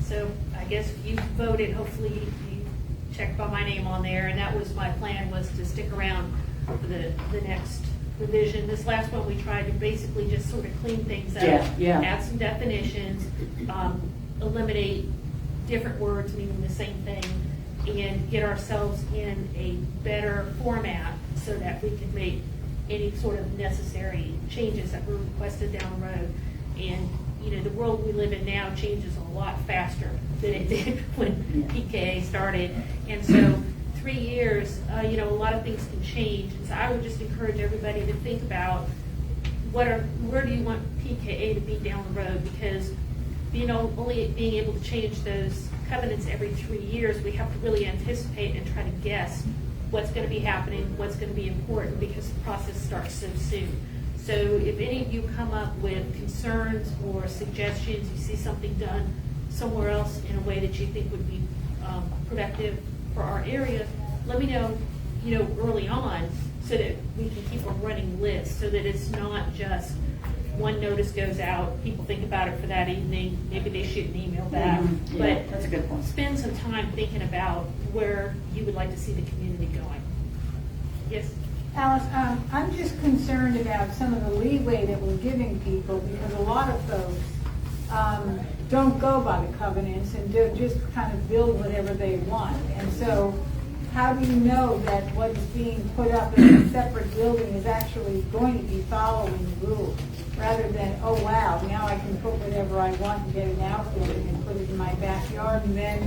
So I guess you voted. Hopefully you checked by my name on there, and that was my plan, was to stick around for the next revision. This last one, we tried to basically just sort of clean things up, Yeah. add some definitions, eliminate different words meaning the same thing, and get ourselves in a better format so that we could make any sort of necessary changes that were requested down the road. And, you know, the world we live in now changes a lot faster than it did when PKA started. And so 3 years, you know, a lot of things can change. And so I would just encourage everybody to think about where do you want PKA to be down the road? Because, you know, only being able to change those covenants every 3 years, we have to really anticipate and try to guess what's going to be happening, what's going to be important, because the process starts so soon. So if any of you come up with concerns or suggestions, you see something done somewhere else in a way that you think would be productive for our area, let me know, you know, early on, so that we can keep a running list, so that it's not just one notice goes out, people think about it for that evening, maybe they shoot an email back. Mhm. Yeah, that's a good point. Spend some time thinking about where you would like to see the community going. Yes? Alice, I'm just concerned about some of the leeway that we're giving people, because a lot of folks don't go by the covenants and just kind of build whatever they want. And so how do you know that what is being put up in a separate building is actually going to be following the rules? Rather than, oh wow, now I can put whatever I want and get an outbuilding and put it in my backyard, and then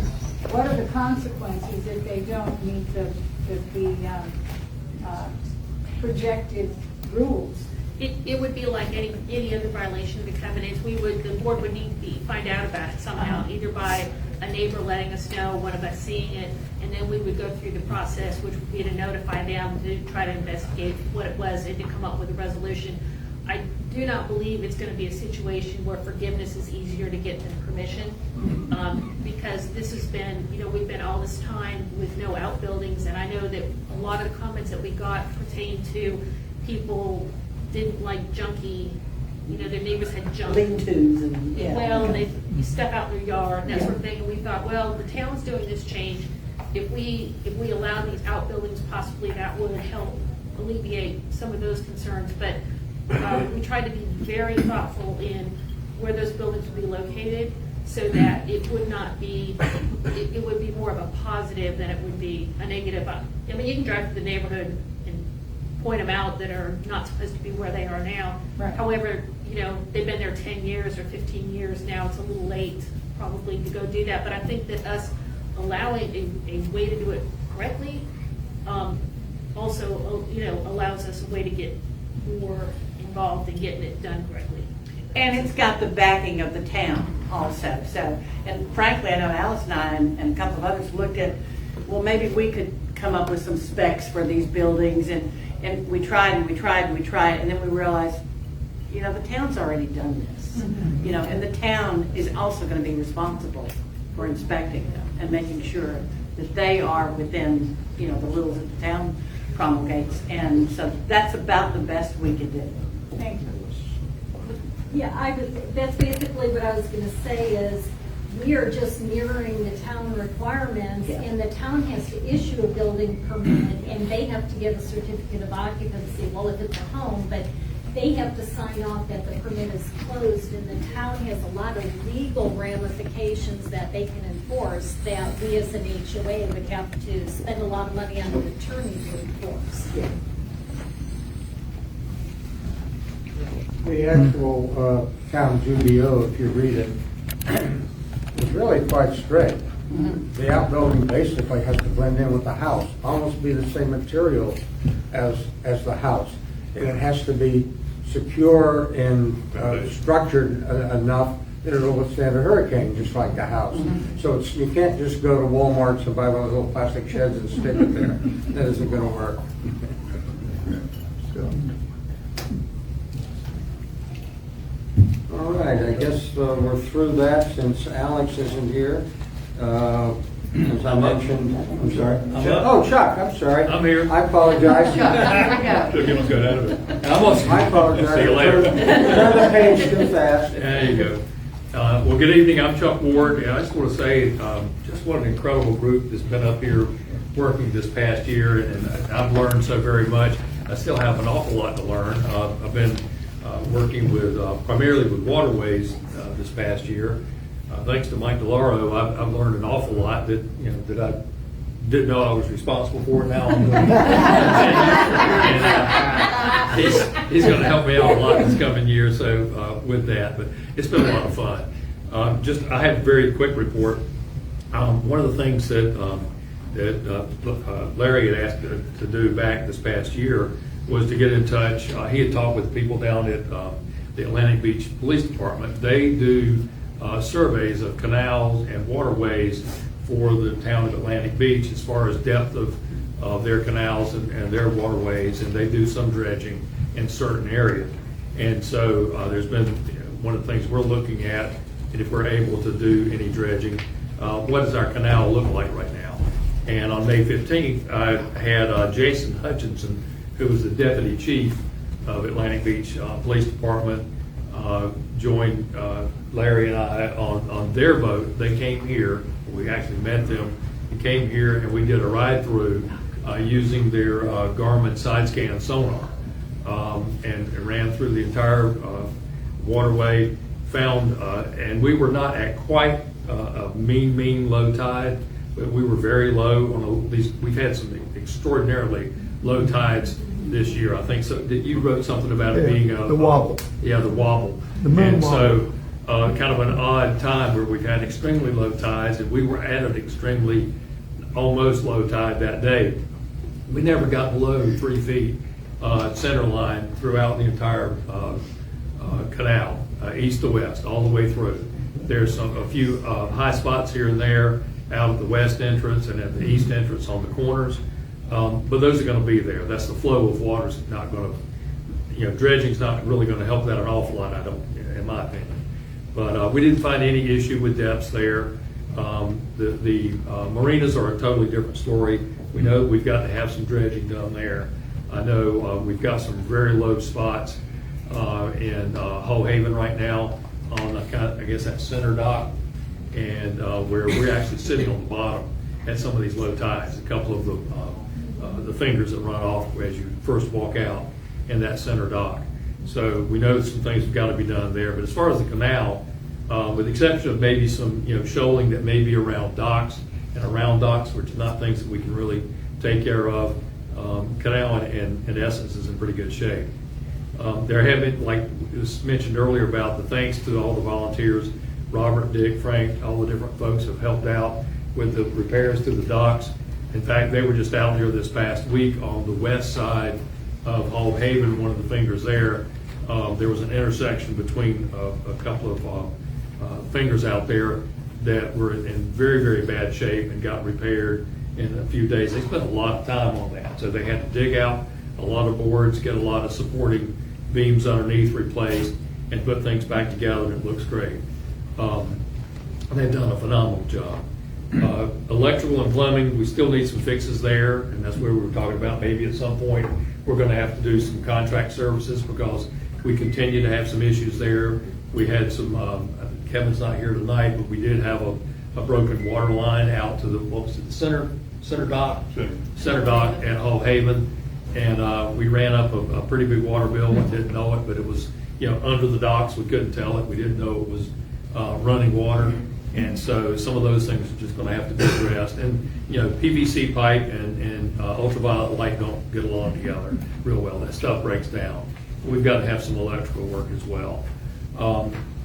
what are the consequences if they don't meet the projected rules? It would be like any other violation of the covenants. The board would need to find out about it somehow, either by a neighbor letting us know, one of us seeing it, and then we would go through the process, which would be to notify them, to try to investigate what it was, and to come up with a resolution. I do not believe it's going to be a situation where forgiveness is easier to get than permission, because this has been, you know, we've been all this time with no outbuildings, and I know that a lot of the comments that we got pertain to people didn't like junky, you know, their neighbors had junk. Lean-tos and, yeah. Well, they step out in their yard and that sort of thing, and we thought, well, the town's doing this change. If we allow these outbuildings, possibly that would help alleviate some of those concerns. But we tried to be very thoughtful in where those buildings would be located, so that it would not be, it would be more of a positive than it would be a negative. I mean, you can drive through the neighborhood and point them out that are not supposed to be where they are now. Right. However, you know, they've been there 10 years or 15 years now. It's a little late probably to go do that. But I think that us allowing a way to do it correctly also, you know, allows us a way to get more involved in getting it done correctly. And it's got the backing of the town also. So, and frankly, I know Alice and I and a couple of others looked at, well, maybe we could come up with some specs for these buildings, and we tried and we tried and we tried, and then we realized, you know, the town's already done this. Mm-hmm. You know, and the town is also going to be responsible for inspecting them and making sure that they are within, you know, the rules that the town promulgates. And so that's about the best we could do. Thank you. Yeah, that's basically what I was going to say is, we are just mirroring the town requirements, and the town has to issue a building permit, and they have to give a certificate of occupancy, well, if it's a home, but they have to sign off that the permit is closed, and the town has a lot of legal ramifications that they can enforce that we as an HOA would have to spend a lot of money on an attorney to enforce. The actual town UDO, if you read it, is really quite strict. The outbuilding basically has to blend in with the house, almost be the same material as the house. And it has to be secure and structured enough that it'll withstand a hurricane, just like the house. So you can't just go to Walmart and buy one of those little plastic sheds and stick it there. That isn't going to work. So. All right, I guess we're through that since Alex isn't here. As I mentioned, I'm sorry. Oh, Chuck, I'm sorry. I'm here. I apologize. Took him good out of it. I apologize. See you later. Turn the page too fast. There you go. Well, good evening. I'm Chuck Ward, and I just want to say, just what an incredible group that's been up here working this past year, and I've learned so very much. I still have an awful lot to learn. I've been working with primarily with waterways this past year. Thanks to Mike DeLauro, I've learned an awful lot that that I didn't know I was responsible for. Now I'm doing it. And he's going to help me out a lot this coming year. So with that, but it's been a lot of fun. I have a very quick report. One of the things that Larry had asked to do back this past year was to get in touch. He had talked with people down at the Atlantic Beach Police Department. They do surveys of canals and waterways for the town of Atlantic Beach as far as depth of their canals and their waterways, and they do some dredging in certain areas. And so there's been one of the things we're looking at, and if we're able to do any dredging, what does our canal look like right now? And on May 15th, I had Jason Hutchinson, who was the deputy chief of Atlantic Beach Police Department, joined Larry and I on their boat. They came here. We actually met them. They came here and we did a ride through using their Garmin side scan sonar, and ran through the entire waterway. Found and we were not at quite a mean low tide, but we were very low on these. We've had some extraordinarily low tides this year. I think so. You wrote something about it being the wobble. Yeah, the wobble. The moon and wobble. So kind of an odd time where we've had extremely low tides, and we were at an extremely almost low tide that day. We never got below 3 feet center line throughout the entire canal, east to west, all the way through. There's a few high spots here and there out at the west entrance and at the east entrance on the corners. But those are going to be there. That's the flow of water is not going to, dredging's not really going to help that an awful lot, I don't, in my opinion. But we didn't find any issue with depths there. The marinas are a totally different story. We know we've got to have some dredging done there. I know we've got some very low spots in Hull Haven right now on I guess that center dock, and where we're actually sitting on the bottom at some of these low tides. A couple of the fingers that run off as you first walk out in that center dock. So we know some things have got to be done there. But as far as the canal, with the exception of maybe some shoaling that may be around docks and around docks, which are not things that we can really take care of, canal in essence is in pretty good shape. There have been, like it was mentioned earlier, about the thanks to all the volunteers, Robert, Dick, Frank, all the different folks have helped out with the repairs to the docks. In fact, they were just out here this past week on the west side of Hull Haven, one of the fingers there. There was an intersection between a couple of fingers out there that were in very, very bad shape and got repaired in a few days. They spent a lot of time on that. So they had to dig out a lot of boards, get a lot of supporting beams underneath replaced, and put things back together, and it looks great. They've done a phenomenal job. Electrical and plumbing, we still need some fixes there, and that's where we were talking about maybe at some point we're going to have to do some contract services because we continue to have some issues there. We had some Kevin's not here tonight, but we did have a broken water line out to the, what was it, the center dock? Center dock at Hull Haven. And we ran up a pretty big water bill. We didn't know it, but it was, under the docks. We couldn't tell it. We didn't know it was running water. And so some of those things are just going to have to be addressed. And, PVC pipe and ultraviolet light don't get along together real well. That stuff breaks down. We've got to have some electrical work as well.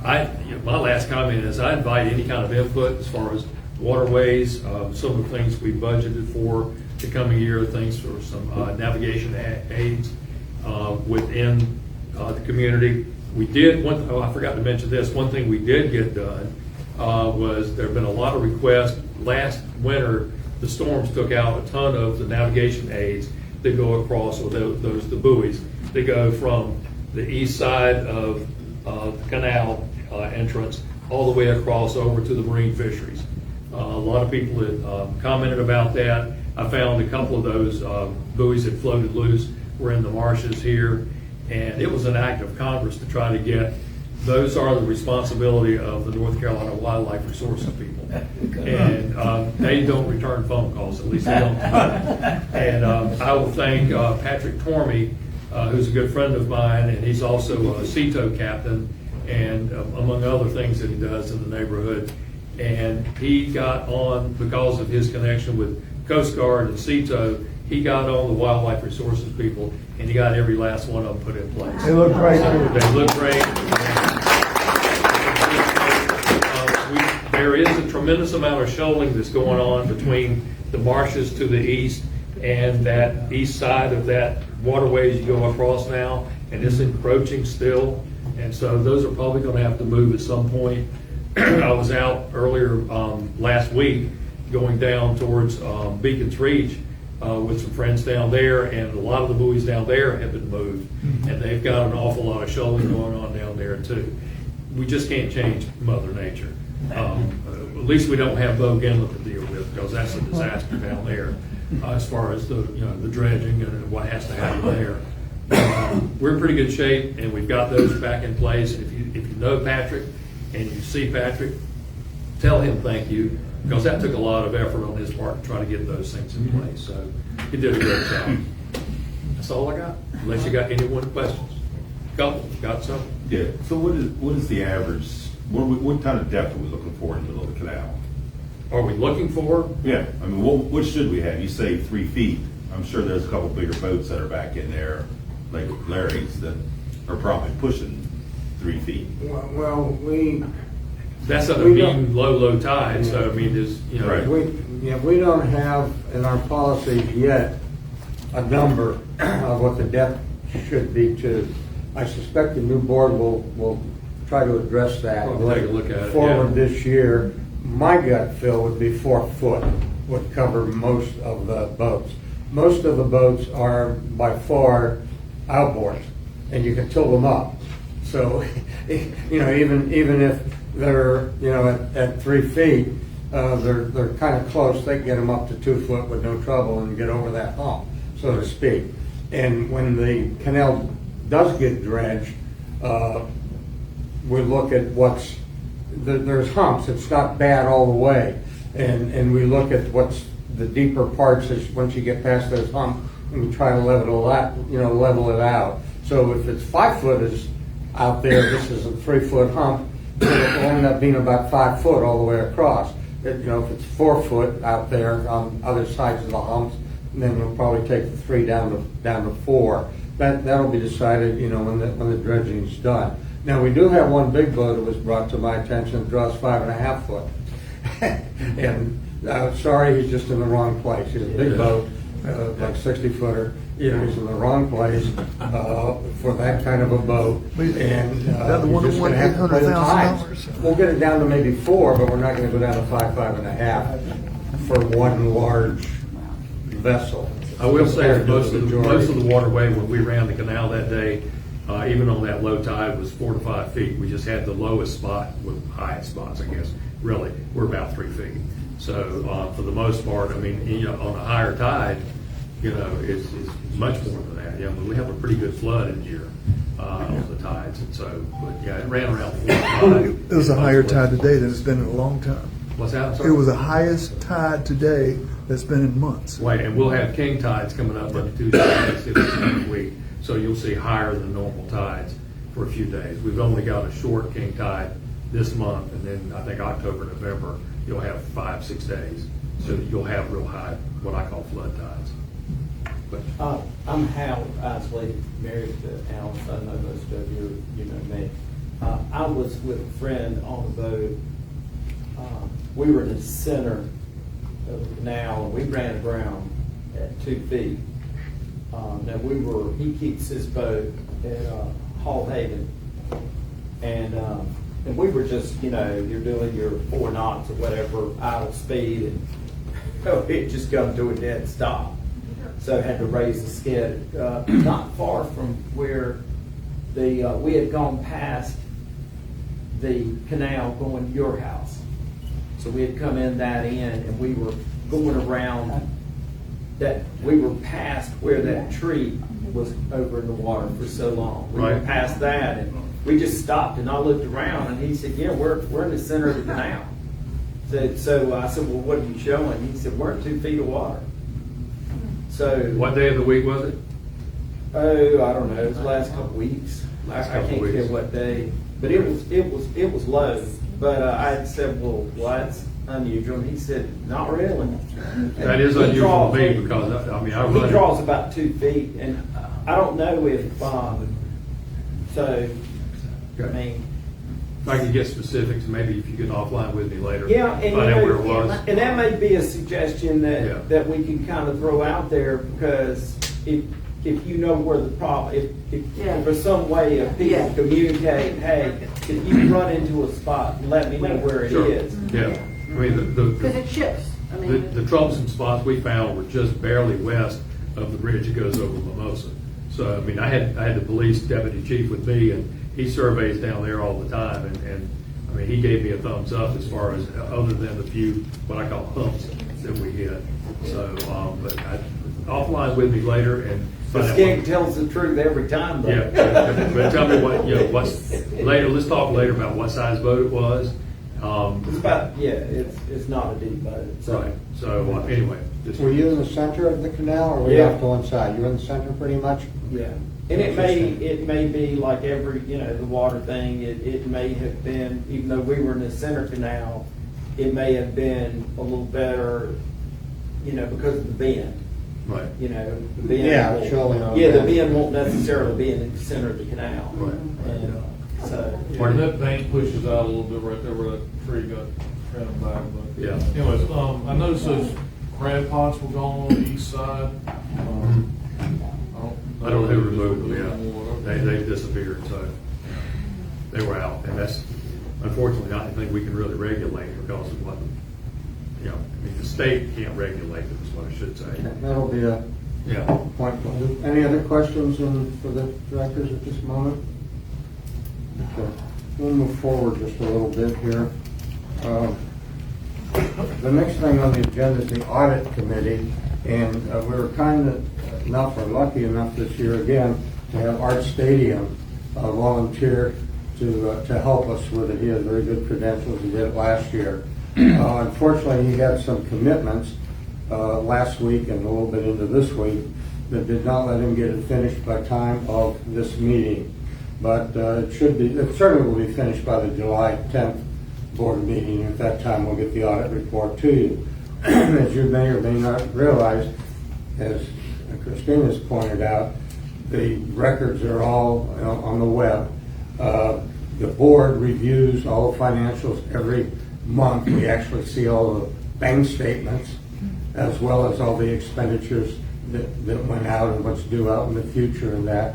My last comment is I invite any kind of input as far as waterways, some of the things we budgeted for the coming year, things for some navigation aids within the community. We did, I forgot to mention this, one thing we did get done was there have been a lot of requests. Last winter, the storms took out a ton of the navigation aids that go across, or the buoys that go from the east side of the canal entrance all the way across over to the marine fisheries. A lot of people had commented about that. I found a couple of those buoys that floated loose were in the marshes here, and it was an act of Congress to try to get. Those are the responsibility of the North Carolina Wildlife Resources people, and they don't return phone calls. At least they don't. And I will thank Patrick Tormey, who's a good friend of mine, and he's also a CETO captain, and among other things that he does in the neighborhood. And he got on, because of his connection with Coast Guard and CETO, he got on the Wildlife Resources people, and he got every last one of them put in place. They look great. They look great. There is a tremendous amount of shoaling that's going on between the marshes to the east and that east side of that waterways you go across now, and it's encroaching still. And so those are probably going to have to move at some point. I was out earlier last week going down towards Beacon's Reach with some friends down there, and a lot of the buoys down there have been moved, and they've got an awful lot of shoaling going on down there too. We just can't change Mother Nature. At least we don't have Bo Gimlet to deal with, because that's a disaster down there as far as the dredging and what has to happen there. We're in pretty good shape, and we've got those back in place. And if you know Patrick and you see Patrick, tell him thank you, because that took a lot of effort on his part to try to get those things in place. So he did a great job. That's all I got, unless you got any more questions. Got some? Yeah. So what is the average? What kind of depth are we looking for in the middle of the canal? Are we looking for? Yeah. I mean, what should we have? You say 3 feet. I'm sure there's a couple bigger boats that are back in there, like Larry's, that are probably pushing 3 feet. Well, that's at a we mean don't- low tide. So I mean, there's Right. we don't have in our policies yet a number of what the depth should be to. I suspect the new board will try to address that. We'll take a look at it, Forward yeah. this year. My gut feel would be 4 foot would cover most of the boats. Most of the boats are by far outboards, and you can tilt them up. So, even if they're at 3 feet, they're kind of close. They can get them up to 2 foot with no trouble and get over that hump, so to speak. And when the canal does get dredged, we look at there's humps. It's not bad all the way, and we look at what's the deeper parts is once you get past those humps, and we try to level it out. So if it's 5 foot is out there, this is a 3 foot hump. It'll end up being about 5 foot all the way across. If it's 4 foot out there on other sides of the humps, then we'll probably take the 3 down to 4. That'll be decided, when the dredging is done. Now, we do have one big boat that was brought to my attention that draws 5.5 foot. And sorry, he's just in the wrong place. He's a big boat, like 60-footer. He's in the wrong place for that kind of a boat. And he's just going to have to play the times. We'll get it down to maybe 4, but we're not going to go down to 5.5 for one large vessel. I will say that most Compared of to the waterway when we ran the canal that day, even on that low tide, was 4 to 5 feet. We just had the lowest spot with highest spots, I guess. Really, we're about 3 feet. So for the most part, I mean, on a higher tide, it's much more than that. We have a pretty good flood in here. on the tides, and so, but yeah, it ran around 4 or 5. It was a higher tide today than it's been in a long time. What's that? I'm It sorry? was the highest tide today that's been in months. Right, and we'll have king tides coming up on Tuesday, Wednesday, next week, so you'll see higher than normal tides for a few days. We've only got a short king tide this month, and then I think October, November, you'll have 5-6 days, so that you'll have real high, what I call flood tides. But I'm Hal Isley, married to Alan, so I know most of you know me. I was with a friend on a boat. We were in the center of the canal, and we ran aground at 2 feet. Now he keeps his boat at Hall Haven, and we were just, you're doing your 4 knots or whatever idle speed, and it just come to a dead stop. So I had to raise the skid. Not far from where we had gone past the canal going to your house. So we had come in that end, and we were going around that. We were past where that tree was over in the water for so long. We were Right. past that, and we just stopped, and I looked around, and he said, "Yeah, we're in the center of the canal." So I said, "Well, what are you showing?" He said, "We're in 2 feet of water." So what day of the week was it? Oh, I don't know. It was the last couple weeks. Last I couple can't weeks. tell what day, but it was low. But I said, "Well, that's unusual." And he said, "Not really." That is He unusual to me draws- because, I mean, I he run. draws about 2 feet, and I don't know if so. I mean, If I could get specifics, maybe if you get offline with me later. yeah, and Find out where it was. and that may be a suggestion Yeah. that we can kind of throw out there, because if you know where the problem, if there's some way of people Yeah. communicate, hey, if you run into a spot, let me know where it Sure. is. Yeah, I mean, Because it shifts. I the mean, troublesome spots we found were just barely west of the bridge that goes over Mimosa. So, I mean, I had the police deputy chief with me, and he surveys down there all the time, and I mean, he gave me a thumbs up as far as, other than the few, what I call humps that we hit. So, but offline with me later and The find out skink what. tells the truth every time, though. Yeah, but tell me what's, later, let's talk later about what size boat it was. It's about, it's not a deep boat. So. Right, so, anyway. just- Were you in the center of the canal, or were you Yeah. off to one side? You were in the center pretty much? Yeah, and it may be like every, the water thing, it may have been, even though we were in the center canal, it may have been a little better, because of the bend. Right. The bend. Yeah, won't- surely not. Yeah, the bend won't necessarily be in the center of the canal. Right. And, so. Yeah, that bank pushes out a little bit right there where that tree got trimmed back, but. Yeah. Anyways, I noticed those crab pots were gone on the east side. I don't know who removed them, yeah. They disappeared, so they were out. And that's unfortunately not anything we can really regulate because of what, I mean, the state can't regulate it, is what I should say. That'll be a Yeah. point. Any other questions for the directors at this moment? Okay, we'll move forward just a little bit here. The next thing on the agenda is the audit committee, and we were kind enough, or lucky enough this year again, to have Art Stadium volunteer to help us with it. He has very good credentials. He did it last year. Unfortunately, he had some commitments last week and a little bit into this week that did not let him get it finished by time of this meeting. But it certainly will be finished by the July 10th board meeting. At that time, we'll get the audit report to you. As you may or may not realize, as Christina's pointed out, the records are all on the web. The board reviews all the financials every month. We actually see all the bank statements as well as all the expenditures that went out and what's due out in the future and that.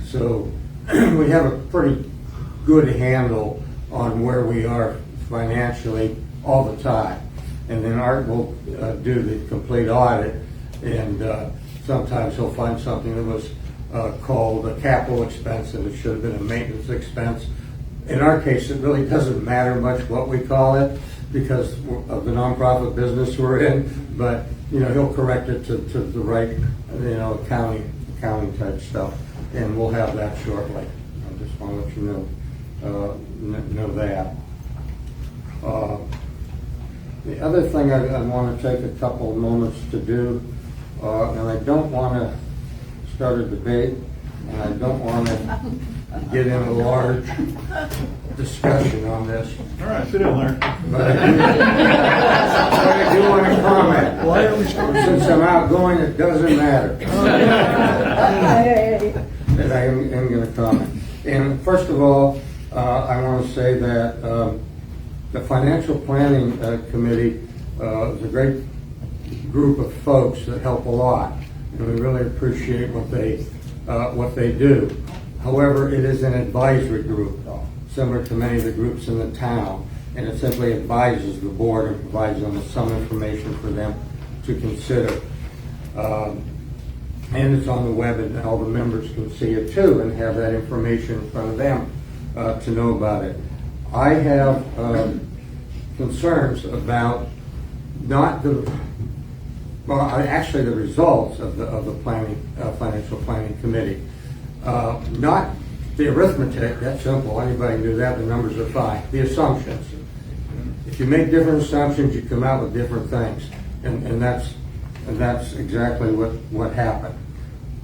So we have a pretty good handle on where we are financially all the time. And then Art will do the complete audit, and sometimes he'll find something that was called a capital expense and it should have been a maintenance expense. In our case, it really doesn't matter much what we call it because of the nonprofit business we're in, but he'll correct it to the right accounting type stuff, and we'll have that shortly. Just want to let you know that. The other thing I want to take a couple of moments to do, and I don't want to start a debate, and I don't want to get in a large discussion on this. All right, sit down, Larry. But I do want to comment. Why are we starting? Since I'm outgoing, it doesn't matter. And I am going to comment. And first of all, I want to say that the Financial Planning Committee is a great group of folks that help a lot, and we really appreciate what they do. However, it is an advisory group, similar to many of the groups in the town, and it simply advises the board and provides them with some information for them to consider. And it's on the web, and all the members can see it too, and have that information in front of them to know about it. I have concerns about not the, well, actually the results of the Financial Planning Committee. Not the arithmetic, that's simple, anybody can do that, the numbers are fine. The assumptions. If you make different assumptions, you come out with different things. And that's exactly what happened.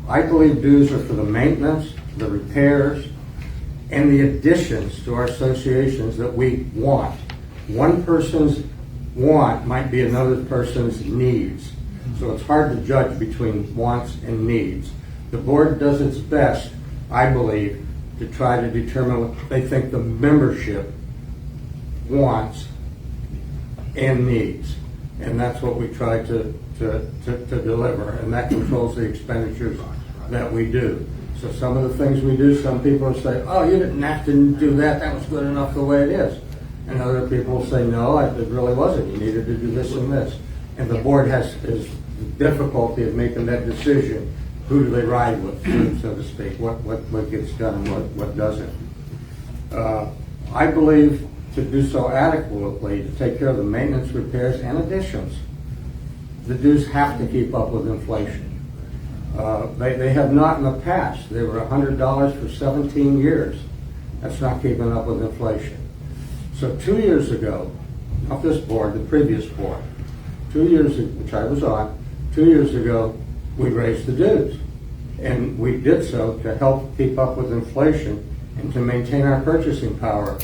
I believe dues are for the maintenance, the repairs, and the additions to our associations that we want. One person's want might be another person's needs. So it's hard to judge between wants and needs. The board does its best, I believe, to try to determine what they think the membership wants and needs. And that's what we try to deliver, and that controls the expenditures that we do. So some of the things we do, some people will say, oh, you didn't have to do that, that was good enough the way it is. And other people will say, no, it really wasn't, you needed to do this and this. And the board has the difficulty of making that decision. Who do they ride with, so to speak? What gets done and what doesn't? I believe to do so adequately, to take care of the maintenance, repairs, and additions, the dues have to keep up with inflation. They have not in the past. They were $100 for 17 years. That's not keeping up with inflation. So 2 years ago, not this board, the previous board, 2 years, which I was on, 2 years ago, we raised the dues. And we did so to help keep up with inflation and to maintain our purchasing power.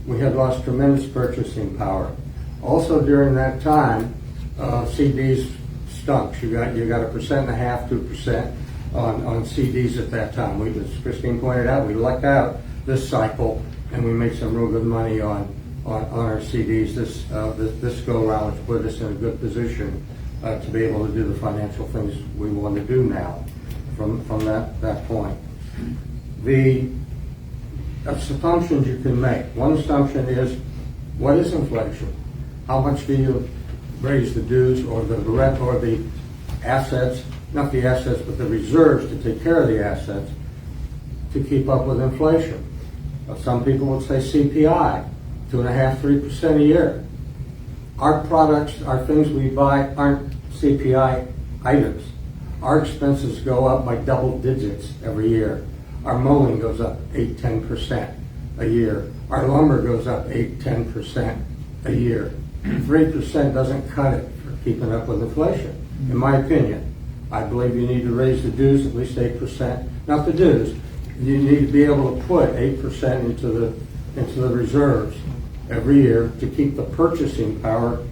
We had lost tremendous purchasing power. Also during that time, CDs stunk. You got 1.5%, 2% on CDs at that time. As Christine pointed out, we lucked out this cycle, and we made some real good money on our CDs this go around, which put us in a good position to be able to do the financial things we want to do now from that point. The assumptions you can make. One assumption is, what is inflation? How much do you raise the dues or the rent or the assets, not the assets, but the reserves to take care of the assets to keep up with inflation? Some people would say CPI, 2.5%, 3% a year. Our products, our things we buy aren't CPI items. Our expenses go up by double digits every year. Our mowing goes up 8, 10% a year. Our lumber goes up 8, 10% a year. 3% doesn't cut it for keeping up with inflation, in my opinion. I believe you need to raise the dues at least 8%. Not the dues. You need to be able to put 8% into the reserves every year to keep the purchasing power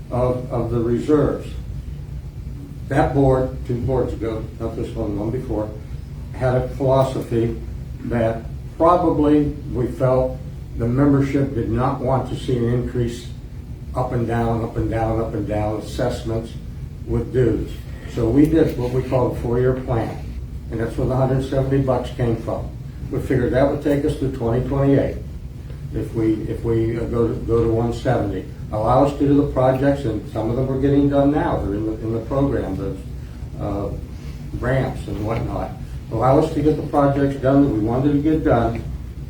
of the reserves. That board, 2 boards ago, not this one, one before, had a philosophy that probably we felt the membership did not want to see an increase up and down, up and down, up and down assessments with dues. So we did what we call a 4-year plan, and that's where the $170 came from. We figured that would take us to 2028 if we go to 170. Allow us to do the projects, and some of them are getting done now. They're in the program, the ramps and whatnot. Allow us to get the projects done that we wanted to get done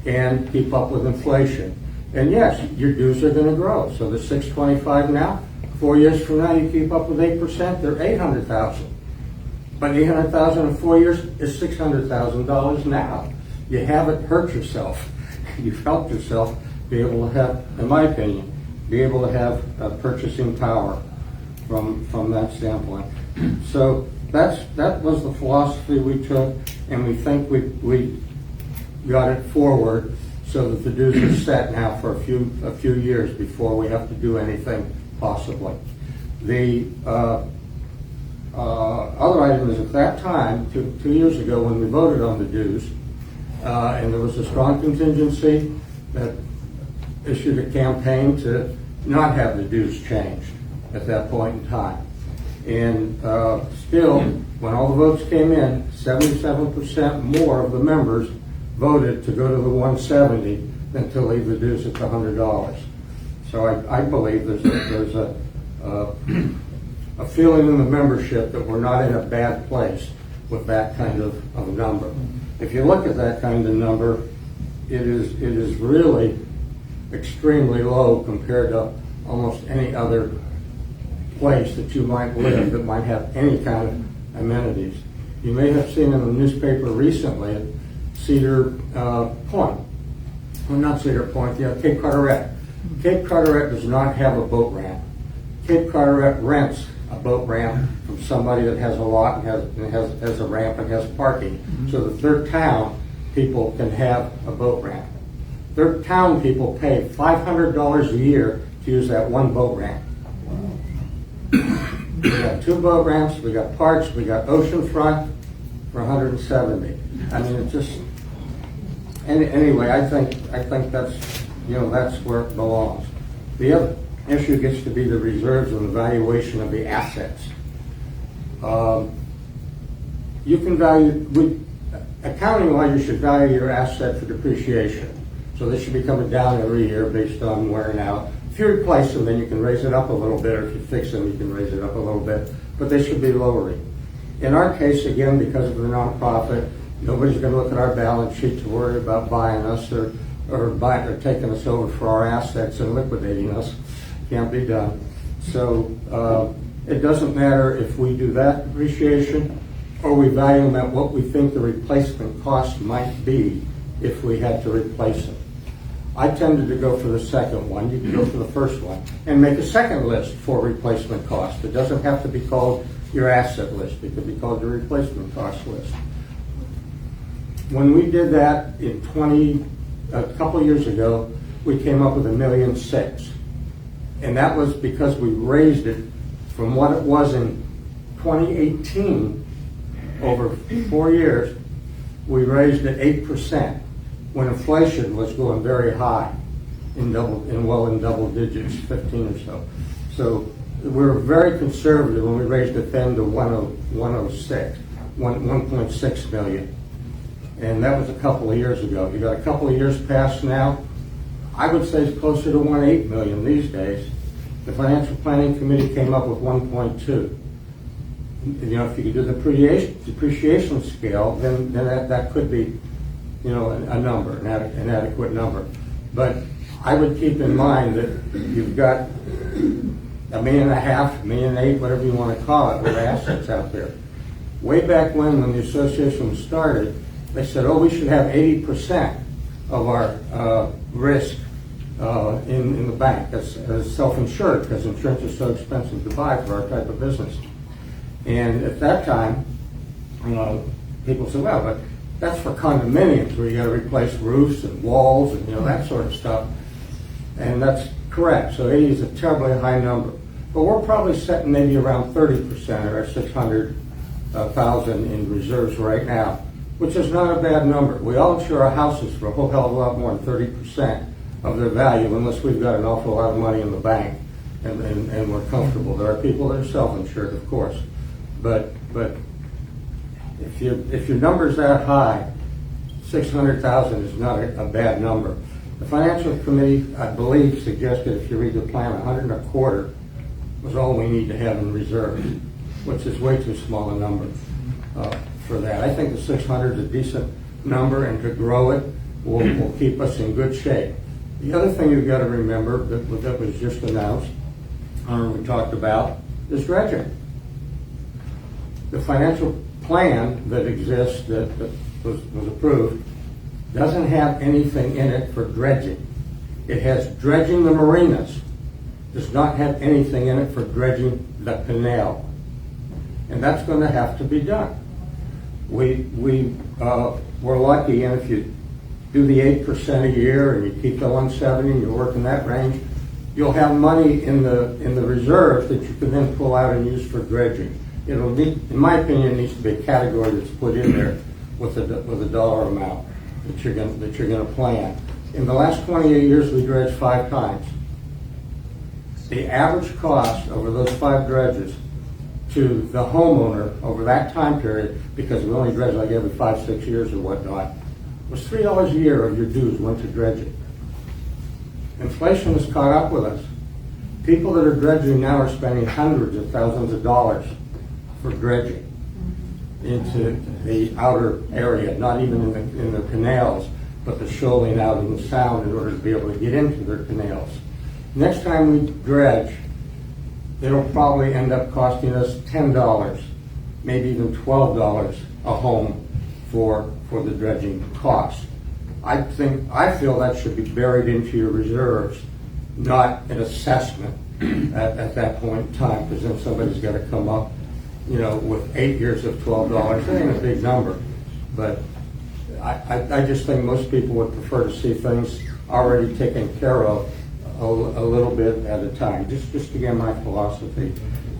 and keep up with inflation. And yes, your dues are going to grow. So the $625 now, 4 years from now, you keep up with 8%, they're $800,000. But $800,000 in 4 years is $600,000 now. you haven't hurt yourself. You've helped yourself be able to have, in my opinion, be able to have purchasing power from that standpoint. So that was the philosophy we took, and we think we got it forward so that the dues are set now for a few years before we have to do anything possibly. The other item is at that time, 2 years ago, when we voted on the dues, and there was a strong contingency that issued a campaign to not have the dues changed at that point in time. And still, when all the votes came in, 77% more of the members voted to go to the 170 than to leave the dues at the $100. So I believe there's a feeling in the membership that we're not in a bad place with that kind of number. If you look at that kind of number, it is really extremely low compared to almost any other place that you might live that might have any kind of amenities. You may have seen in the newspaper recently at Cedar Point, well, not Cedar Point, Cape Carteret. Cape Carteret does not have a boat ramp. Cape Carteret rents a boat ramp from somebody that has a lot and has a ramp and has parking, so that their town people can have a boat ramp. Their town people pay $500 a year to use that one boat ramp. We got 2 boat ramps, we got parks, we got oceanfront for 170. I mean, it's just, anyway, I think that's, that's where it belongs. The other issue gets to be the reserves and the valuation of the assets. You can value, accounting-wise, you should value your asset for depreciation. So they should be coming down every year based on wearing out. If you replace them, then you can raise it up a little bit, or if you fix them, you can raise it up a little bit. But they should be lowering. In our case, again, because of the nonprofit, nobody's going to look at our balance sheet to worry about buying us or taking us over for our assets and liquidating us. Can't be done. So it doesn't matter if we do that depreciation or we value them at what we think the replacement cost might be if we had to replace them. I tended to go for the second one. You can go for the first one and make a second list for replacement cost. It doesn't have to be called your asset list. It could be called your replacement cost list. When we did that a couple years ago, we came up with $1.6 million. And that was because we raised it from what it was in 2018 over 4 years. We raised it 8%. When inflation was going very high, in double digits, 15 or so. So we were very conservative when we raised it then to 1.6 million. And that was a couple of years ago. You got a couple of years past now, I would say it's closer to 1.8 million these days. The Financial Planning Committee came up with 1.2. If you could do the depreciation scale, then that could be a number, an adequate number. But I would keep in mind that you've got $1.5 million, $1.8 million, whatever you want to call it, with assets out there. Way back when the association started, they said, we should have 80% of our risk in the bank as self-insured, because insurance is so expensive to buy for our type of business. And at that time, people said, well, but that's for condominiums where you got to replace roofs and walls and that sort of stuff. And that's correct. So 80 is a terribly high number. But we're probably setting maybe around 30% or 600,000 in reserves right now, which is not a bad number. We all insure our houses for a whole hell of a lot more than 30% of their value, unless we've got an awful lot of money in the bank and we're comfortable. There are people that are self-insured, of course. But if your number's that high, 600,000 is not a bad number. The Financial Committee, I believe, suggested, if you read the plan, 125 was all we need to have in reserves, which is way too small a number for that. I think the 600 is a decent number, and to grow it will keep us in good shape. The other thing you've got to remember that was just announced, we talked about, is dredging. The financial plan that exists, that was approved, doesn't have anything in it for dredging. It has dredging the marinas, does not have anything in it for dredging the canal. And that's going to have to be done. We're lucky, and if you do the 8% a year and you keep the 170 and you work in that range, you'll have money in the reserve that you can then pull out and use for dredging. It'll need, in my opinion, it needs to be a category that's put in there with a dollar amount that you're going to plan. In the last 28 years, we dredged 5 times. The average cost over those 5 dredges to the homeowner over that time period, because we only dredge like every 5-6 years or whatnot, was $3 a year of your dues went to dredging. Inflation has caught up with us. People that are dredging now are spending hundreds of thousands of dollars for dredging into the outer area, not even in the canals, but the shoaling out in the sound in order to be able to get into their canals. Next time we dredge, it'll probably end up costing us $10, maybe even $12 a home for the dredging cost. I feel that should be buried into your reserves, not an assessment at that point in time, because then somebody's got to come up, with 8 years of $12. That ain't a big number, but I just think most people would prefer to see things already taken care of a little bit at a time. Just to get my philosophy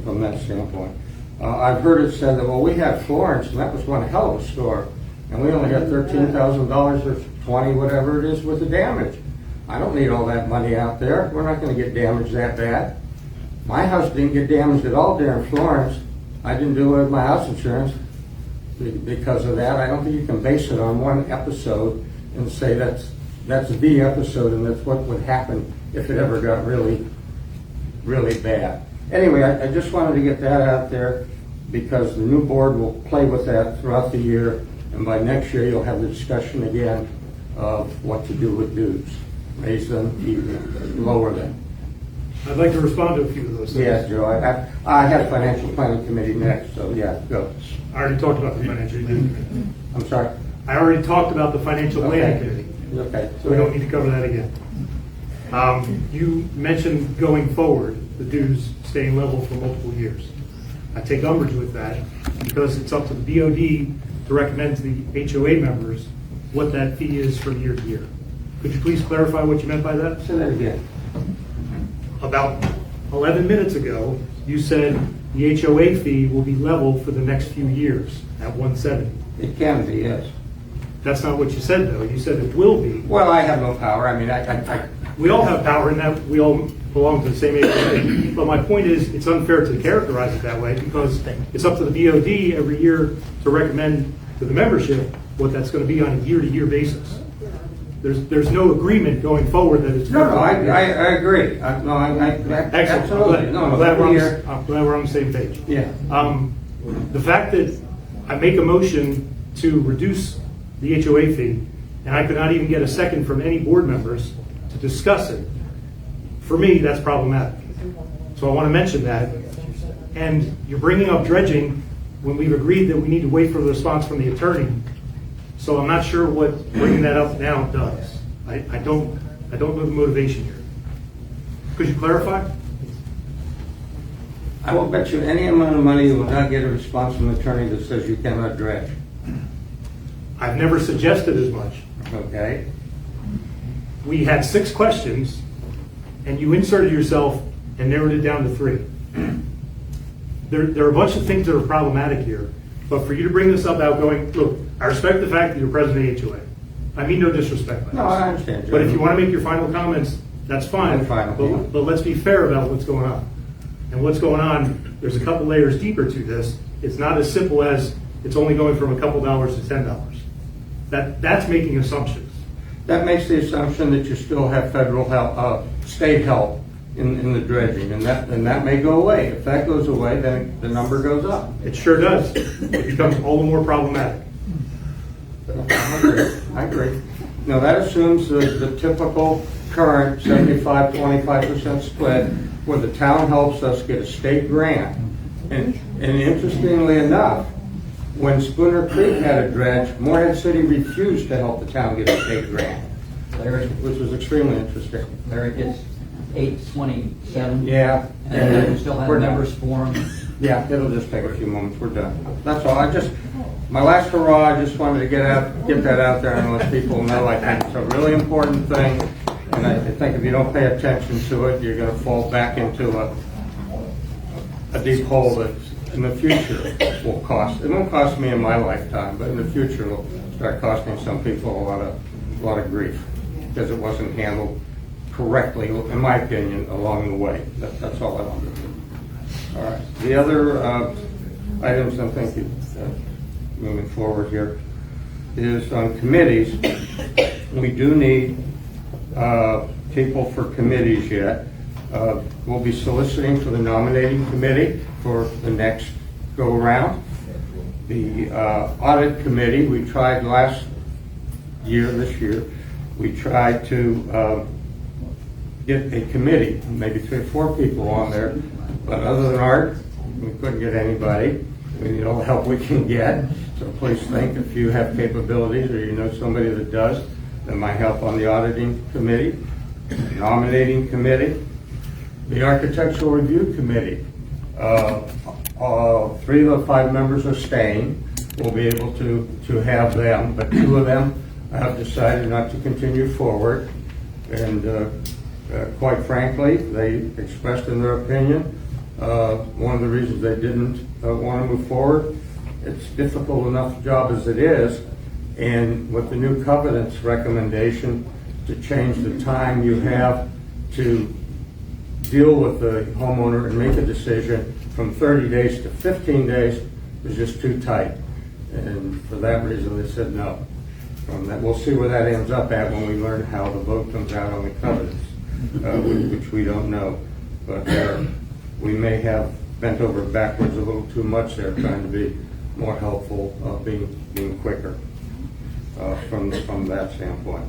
from that standpoint. I've heard it said that, well, we had Florence, and that was one hell of a store, and we only had $13,000 or 20, whatever it is, with the damage. I don't need all that money out there. We're not going to get damaged that bad. My house didn't get damaged at all during Florence. I didn't do it with my house insurance because of that. I don't think you can base it on one episode and say that's the episode and that's what would happen if it ever got really, really bad. Anyway, I just wanted to get that out there because the new board will play with that throughout the year, and by next year you'll have the discussion again of what to do with dues. Raise them, keep them, lower them. I'd like to respond to a few of those things. Yes, Joe. I have financial planning committee next, so yeah, go. I already talked about the financial planning committee. I'm sorry? I already talked about the financial planning committee. Okay. So we don't need to cover that again. You mentioned going forward, the dues staying level for multiple years. I take umbrage with that because it's up to the BOD to recommend to the HOA members what that fee is from year to year. Could you please clarify what you meant by that? Say that again. About 11 minutes ago, you said the HOA fee will be level for the next few years at 170. It can be, yes. That's not what you said, though. You said it will be. Well, I have no power. I mean, we all have power in that we all belong to the same HOA. But my point is, it's unfair to characterize it that way because it's up to the BOD every year to recommend to the membership what that's going to be on a year-to-year basis. There's no agreement going forward that it's. No, I agree. Absolutely. I'm glad we're on the same page. Yeah. The fact that I make a motion to reduce the HOA fee, and I could not even get a second from any board members to discuss it, for me, that's problematic. So I want to mention that. And you're bringing up dredging when we've agreed that we need to wait for the response from the attorney. So I'm not sure what bringing that up now does. I don't know the motivation here. Could you clarify? I will bet you any amount of money you will not get a response from an attorney that says you cannot dredge. I've never suggested as much. Okay. We had 6 questions, and you inserted yourself and narrowed it down to 3. There are a bunch of things that are problematic here, but for you to bring this up out going, look, I respect the fact that you're president of the HOA. I mean no disrespect by this. No, I understand, Joe. But if you want to make your final comments, that's fine. I'm fine with that. But let's be fair about what's going on. And what's going on, there's a couple layers deeper to this. It's not as simple as it's only going from a couple dollars to $10. That's making assumptions. That makes the assumption that you still have federal help, state help in the dredging, and that may go away. If that goes away, then the number goes up. It sure does. It becomes all the more problematic. I agree. Now, that assumes the typical current 75-25% split where the town helps us get a state grant. And interestingly enough, When Spooner Creek had a dredge, Morehead City refused to help the town get a state grant, Larry, which was extremely interesting. Larry, it's 8:27. Yeah. And we still have We're done. members forum. Yeah, it'll just take a few moments, we're done. That's all, my last hurrah, I just wanted to get that out there and let people know, I think it's a really important thing. And I think if you don't pay attention to it, you're gonna fall back into a deep hole that in the future will cost, it won't cost me in my lifetime, but in the future it'll start costing some people a lot of grief because it wasn't handled correctly, in my opinion, along the way. That's all I wanted to do. All right. The other items I'm thinking, moving forward here, is on committees. We do need people for committees yet. We'll be soliciting for the nominating committee for the next go-around. The audit committee, we tried this year, we tried to get a committee, maybe 3 or 4 people on there, but other than Art, we couldn't get anybody. We need all the help we can get, so please think if you have capabilities or you know somebody that does, that might help on the auditing committee, nominating committee, the architectural review committee. 3 of the 5 members are staying. We'll be able to have them, but 2 of them have decided not to continue forward. And quite frankly, they expressed in their opinion one of the reasons they didn't want to move forward. It's a difficult enough job as it is, and with the new covenants recommendation to change the time you have to deal with the homeowner and make a decision from 30 days to 15 days is just too tight. And for that reason, they said no. From that, we'll see where that ends up at when we learn how the vote comes out on the covenants, which we don't know. But we may have bent over backwards a little too much there, trying to be more helpful, being quicker from that standpoint.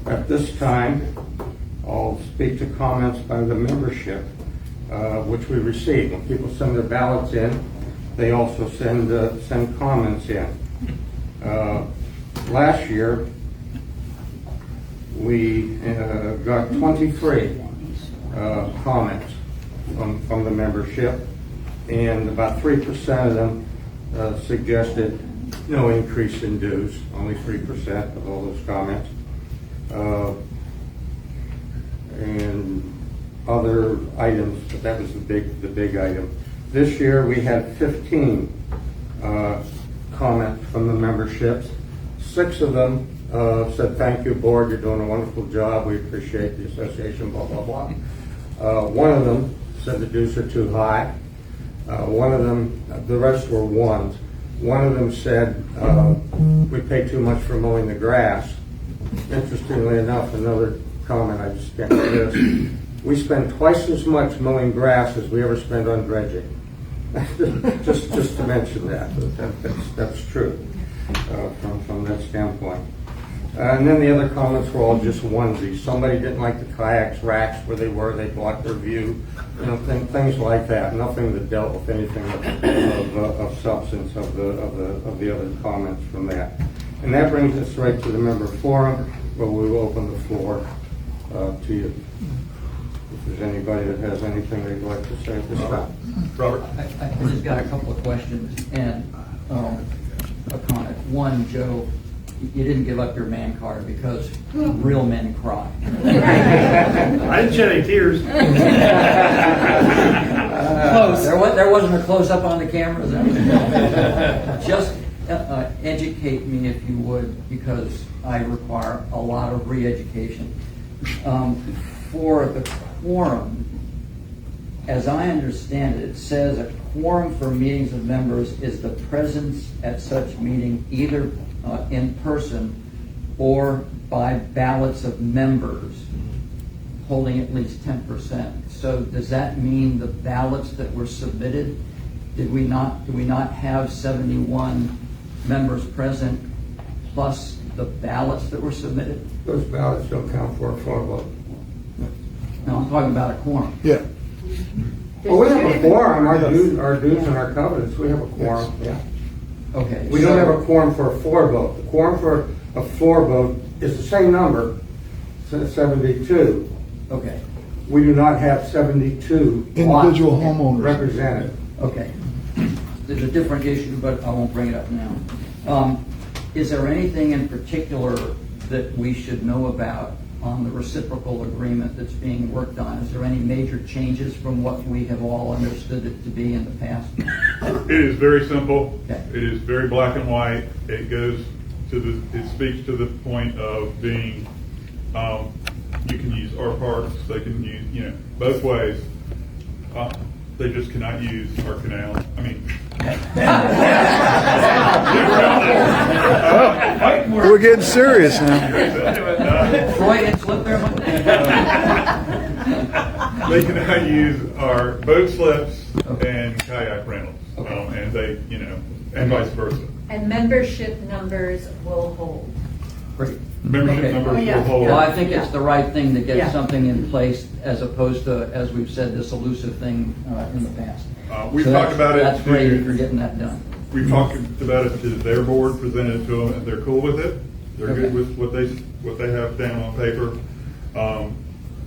At this time, I'll speak to comments by the membership, which we receive. When people send their ballots in, they also send comments in. Last year, we got 23 comments from the membership, and about 3% of them suggested no increase in dues, only 3% of all those comments. And other items, but that was the big item. This year we had 15 comments from the memberships. 6 of them said, "Thank you, board, you're doing a wonderful job, we appreciate the association, blah, blah, blah." One of them said the dues are too high. One of them, the rest were ones. One of them said, "We pay too much for mowing the grass." Interestingly enough, another comment I just can't resist. We spend twice as much mowing grass as we ever spend on dredging. just to mention that's true from that standpoint. And then the other comments were all just onesies. Somebody didn't like the kayaks racks where they were; they blocked their view. Things like that. Nothing that dealt with anything of substance of the other comments from that. And that brings us right to the member forum, where we will open the floor to you. If there's anybody that has anything they'd like to say at this time. Robert? I just got a couple of questions and a comment. One, Joe, you didn't give up your man card because real men cry. I didn't shed any tears. There wasn't a close-up on the cameras. Just educate me, if you would, because I require a lot of re-education. For the quorum, as I understand it, it says a quorum for meetings of members is the presence at such meeting either in person or by ballots of members holding at least 10%. So does that mean the ballots that were submitted, do we not have 71 members present plus the ballots that were submitted? Those ballots don't count for a vote. No, I'm talking about a quorum. Yeah. Well, we have a quorum, our dues and our covenants, we have a quorum, yeah. Okay. We don't have a quorum for a floor vote. The quorum for a floor vote is the same number, 72. Okay, We do not have 72 Individual lots homeowners. represented. okay. There's a different issue, but I won't bring it up now. Is there anything in particular that we should know about on the reciprocal agreement that's being worked on? Is there any major changes from what we have all understood it to be in the past? It is very simple. Okay. It is very black and white. It goes to it speaks to the point of being, you can use our parks, they can use, both ways. They just cannot use our canal. I mean. We're getting serious now. Freudian slip there? They cannot use our boat slips and kayak rentals, and they, and vice versa. And membership numbers will hold. Great. Membership Okay. numbers will hold. Well, I think it's the right thing to get Yeah. something in place as opposed to, as we've said, this elusive thing in the past. We've So talked about it. That's great if you're getting that done. We've talked about it to their board, presented it to them, and they're cool with it. They're Okay. good with what they have down on paper.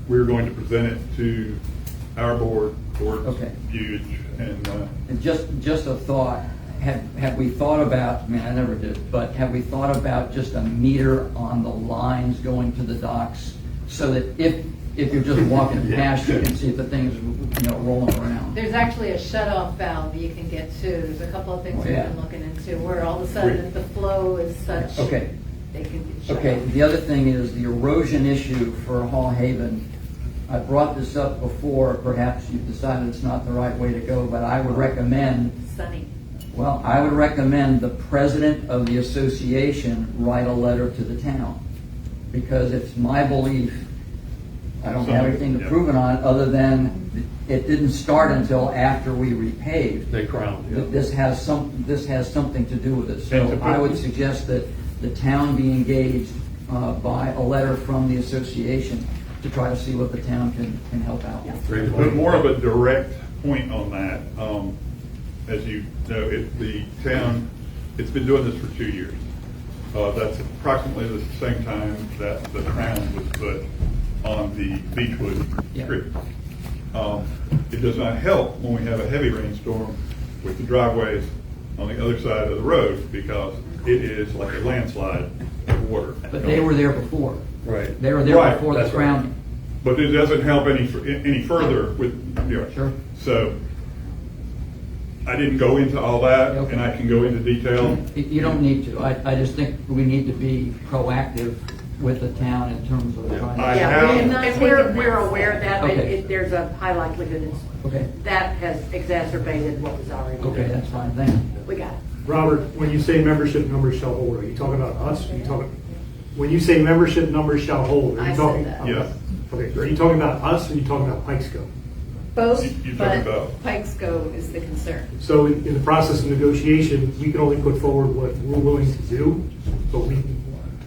We're going to present it to our board for Okay. viewage, and And just a thought, have we thought about, I mean, I never did, but have we thought about just a meter on the lines going to the docks so that if you're just walking past, you can see if the thing is, rolling around? There's actually a shut-off valve you can get to. There's a couple of things Oh, we've yeah. been looking into where all of a sudden if the flow is such, Okay. they can get shut Okay, off. the other thing is the erosion issue for Hall Haven. I brought this up before, perhaps you've decided it's not the right way to go, but I would recommend, Sunny. I would recommend the president of the association write a letter to the town. Because it's my belief, I don't have anything to prove it on, other than it didn't start until after we repaved. They crowned That it. this has something to do with it. And So to put- I would suggest that the town be engaged by a letter from the association to try to see what the town can help out with. to put more of a direct point on that, as you know, the town, it's been doing this for 2 years. That's approximately the same time that the crown was put on the Beechwood Yeah. Creek. It does not help when we have a heavy rainstorm with the driveways on the other side of the road because it is like a landslide of water. But they were there before. Right. They were there Right, before the that's right. crown. But it doesn't help any further with, Sure. So I didn't go into all that, Okay. and I can go into detail. You don't need to. I just think we need to be proactive with the town in terms of trying I to. Yeah, have- and we're aware of that, but Okay. there's a high likelihood Okay, that has exacerbated what was already okay, there. that's fine, thank you. We got it. Robert, when you say membership numbers shall hold, are you talking about us? Are you talking, when you say membership numbers shall hold, are I you said talking? that. Yes. Okay, are you talking about us or are you talking about Pikesco? Both, You're talking but about- Pikesco is the concern. So in the process of negotiation, we can only put forward what we're willing to do, but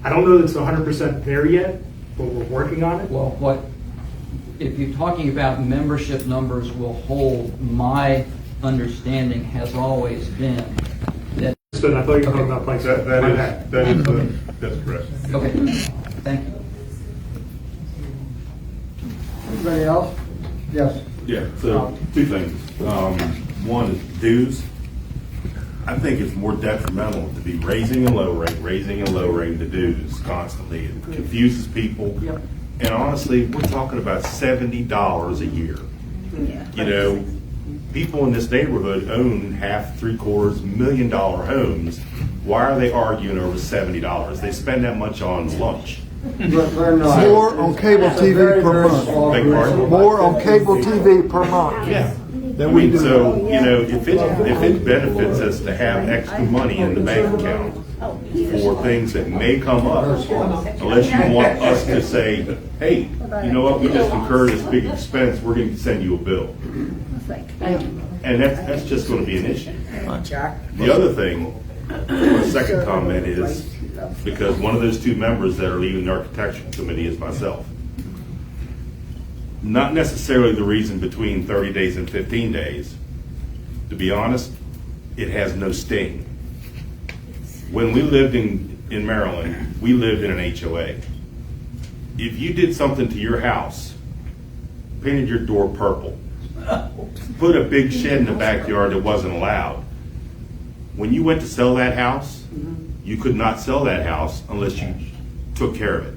I don't know that it's 100% there yet, but we're working on it. Well, if you're talking about membership numbers will hold, my understanding has always been that. So I thought you were talking about Pikesco. My bad. That's correct. Okay, thank you. Anybody else? Yes. Yeah, so two things. One is dues. I think it's more detrimental to be raising and lowering the dues constantly. It confuses people. Yep. And honestly, we're talking about $70 a year. People in this neighborhood own half, $750,000 million homes. Why are they arguing over $70? They spend that much on lunch. They're not. More on cable It's a TV very, per very month. small Beg group. pardon? More on cable TV per month. Yeah. Than I we mean, do. so, if it benefits us to have extra money in the bank account for things that may come up, unless you want us to say, hey, you know what, we just incurred this big expense, we're going to send you a bill. And that's just going to be an issue. The other thing, my second comment is, because one of those two members that are leaving the architectural committee is myself. not necessarily the reason between 30 days and 15 days. To be honest, it has no sting. When we lived in Maryland, we lived in an HOA. If you did something to your house, painted your door purple, put a big shed in the backyard that wasn't allowed, when you went to sell that house, you could not sell that house unless you took care of it.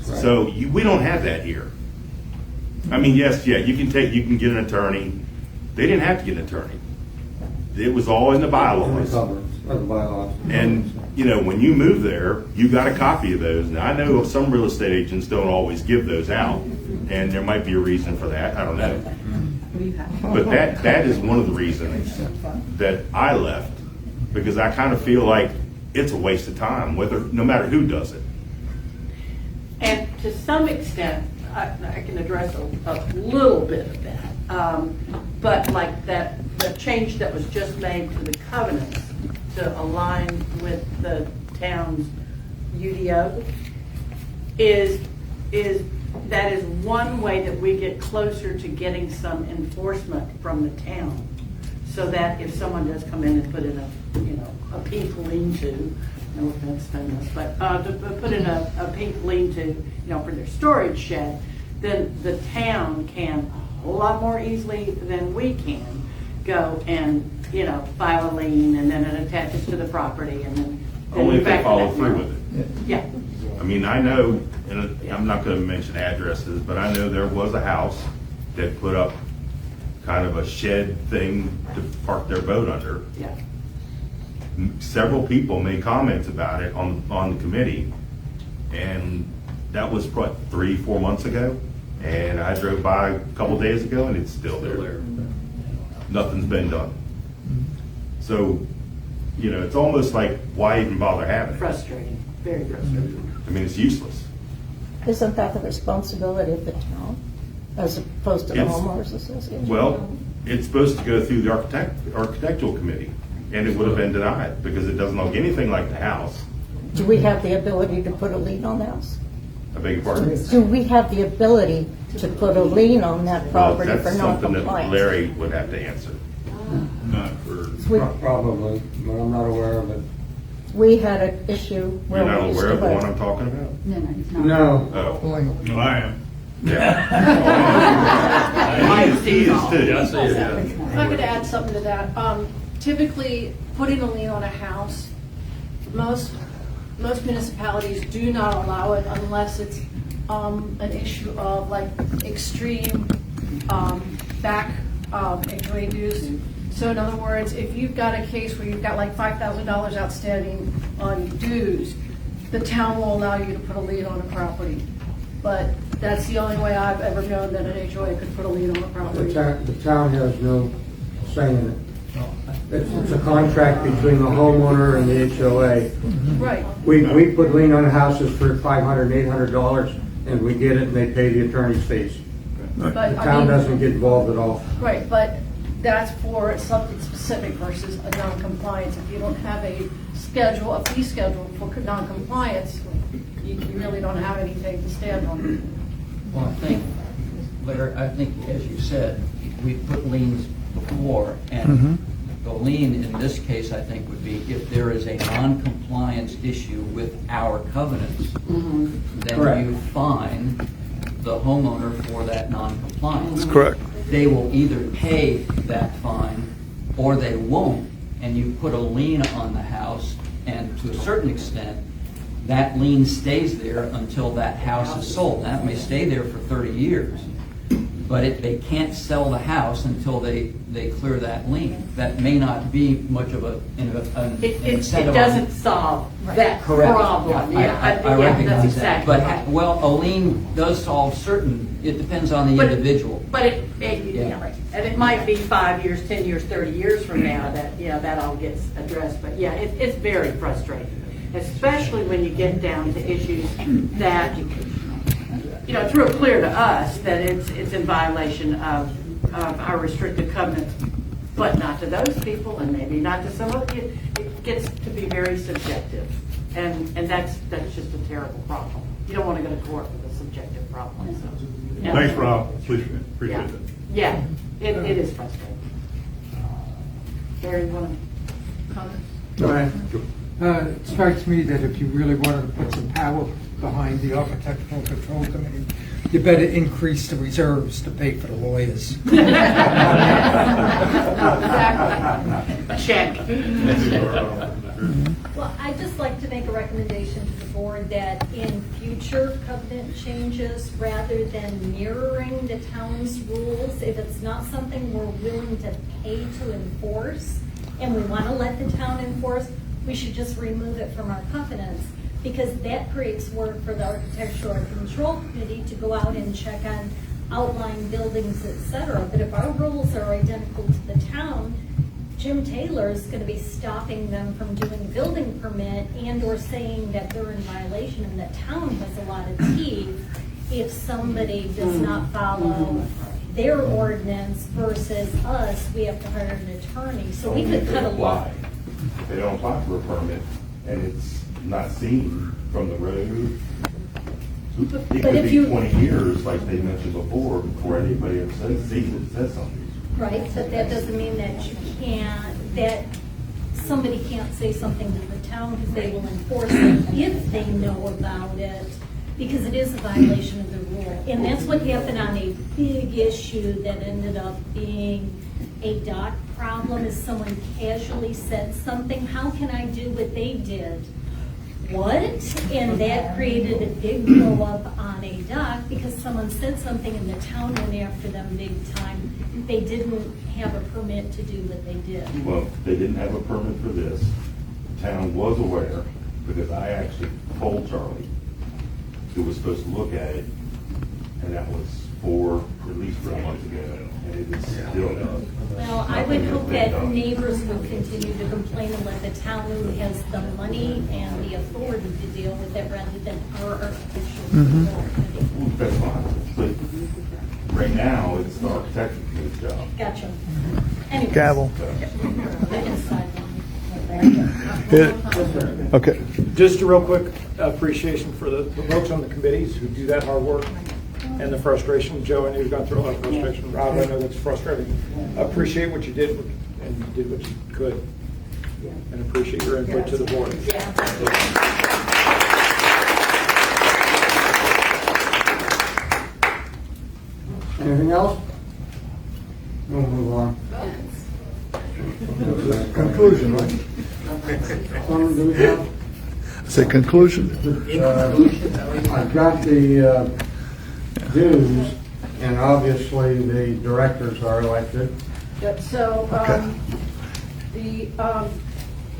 So we don't have that here. I mean, yes, yeah, you can get an attorney. They didn't have to get an attorney. It was all in the bylaws. And, you know, when you move there, you got a copy of those. Now, I know some real estate agents don't always give those out, and there might be a reason for that. I don't know. But that is one of the reasons that I left, because I kind of feel like it's a waste of time, no matter who does it. And to some extent, I can address a little bit of that. But like the change that was just made to the covenants to align with the town's UDO is that is one way that we get closer to getting some enforcement from the town. So that if someone does come in and put in a pink lean-to, no offense, but to put in a pink lean-to, for their storage shed, then the town can a whole lot more easily than we can go and, file a lien and then it attaches to the property and then. Only if they follow through with it. Yeah. I mean, I know, and I'm not going to mention addresses, but I know there was a house that put up kind of a shed thing to park their boat under. Yeah. Several people made comments about it on the committee, and that was what, 3-4 months ago, and I drove by a couple days ago and it's still there. Nothing's been done. So, it's almost like, why even bother having it? Frustrating, very frustrating. I mean, it's useless. Isn't that the responsibility of the town as opposed to the homeowners association? Well, it's supposed to go through the architectural committee, and it would have been denied because it doesn't look anything like the house. Do we have the ability to put a lien on the house? I beg your pardon? Do we have the ability to put a lien on that property for That's something that non-compliance? Larry would have to answer. Not for. Probably, but I'm not aware of it. We had an issue where You're not we used aware to of the one live. I'm talking about? No, he's not. No. Oh. No, I am. Yeah. He is too. Yeah, I see it, yeah. If I could add something to that, typically, putting a lien on a house, most municipalities do not allow it unless it's an issue of like extreme back HOA dues. So in other words, if you've got a case where you've got like $5,000 outstanding on dues, the town will allow you to put a lien on a property. But that's the only way I've ever known that an HOA could put a lien on a property. The town has no say in it. It's a contract between the homeowner and the HOA. Right. We put lien on houses for $500 and $800, and we get it, and they pay the attorney's fees. But, The town doesn't get involved at all. Right, but that's for something specific versus a non-compliance. If you don't have a fee schedule for non-compliance, you really don't have anything to stand on. Well, I think, as you said, we put liens before, and the lien in this case, I think, would be if there is a non-compliance issue with our covenants, then Correct. you fine the homeowner for that non-compliance. Correct. They will either pay that fine or they won't, and you put a lien on the house, and to a certain extent, that lien stays there until that house is sold. That may stay there for 30 years, but they can't sell the house until they clear that lien. That may not be much of an It incentive. doesn't solve that Correct. problem. I That's recognize that. exactly But, right. a lien does solve certain, it depends on the But- individual. But and it might be 5 years, 10 years, 30 years from now that, that all gets addressed. But yeah, it's very frustrating, especially when you get down to issues that, it's real clear to us that it's in violation of our restrictive covenants, but not to those people and maybe not to some other. It gets to be very subjective, and that's just a terrible problem. you don't want to go to court with a subjective problem, so. Thanks, Rob. Appreciate Yeah. it. Yeah, it is frustrating. Barry, you want to comment? It strikes me that if you really wanted to put some power behind the Architectural Control Committee, you better increase the reserves to pay for the lawyers. Exactly. Check. Well, I'd just like to make a recommendation to the board that in future covenant changes, rather than mirroring the town's rules, if it's not something we're willing to pay to enforce, and we want to let the town enforce, we should just remove it from our covenants, because that creates work for the Architectural Control Committee to go out and check on outlying buildings, et cetera. But if our rules are identical to the town, Jim Taylor is going to be stopping them from doing building permit and or saying that they're in violation, and the town has a lot of teeth if somebody does not follow their ordinance versus us, we have to hire an attorney. So we could cut a lot. If they don't apply for a permit and it's not seen from the road, it But could if be you- 20 years, like they mentioned before anybody ever sees it, says something. Right, but that doesn't mean that you can't, that somebody can't say something to the town because they will enforce it if they know about it, because it is a violation of the rule. And that's what happened on a big issue that ended up being a dock problem, is someone casually said something, how can I do what they did? What? And that created a big blow up on a dock because someone said something and the town went after them big time. They didn't have a permit to do what they did. Well, they didn't have a permit for this. The town was aware, because I actually told Charlie who was supposed to look at it, and that was at least 4 months ago, and it is still done. Well, I would hope that neighbors would continue to complain and let the town who has the money and the authority to deal with it rather than our architectural control committee. That's fine, but right now, it's the architectural committee's job. Gotcha. Anyways. Gavel. Inside. Okay. Just a real quick appreciation for the folks on the committees who do that hard work and the frustration. Joe, I know you've gone through a lot of frustration. Rob, I know that's frustrating. Appreciate what you did, and you did what you could. And appreciate your input to the board. Anything else? We'll move on. Conclusion, right? Do we have? Say conclusion. I've got the dues, and obviously the directors are elected. Yep, so, the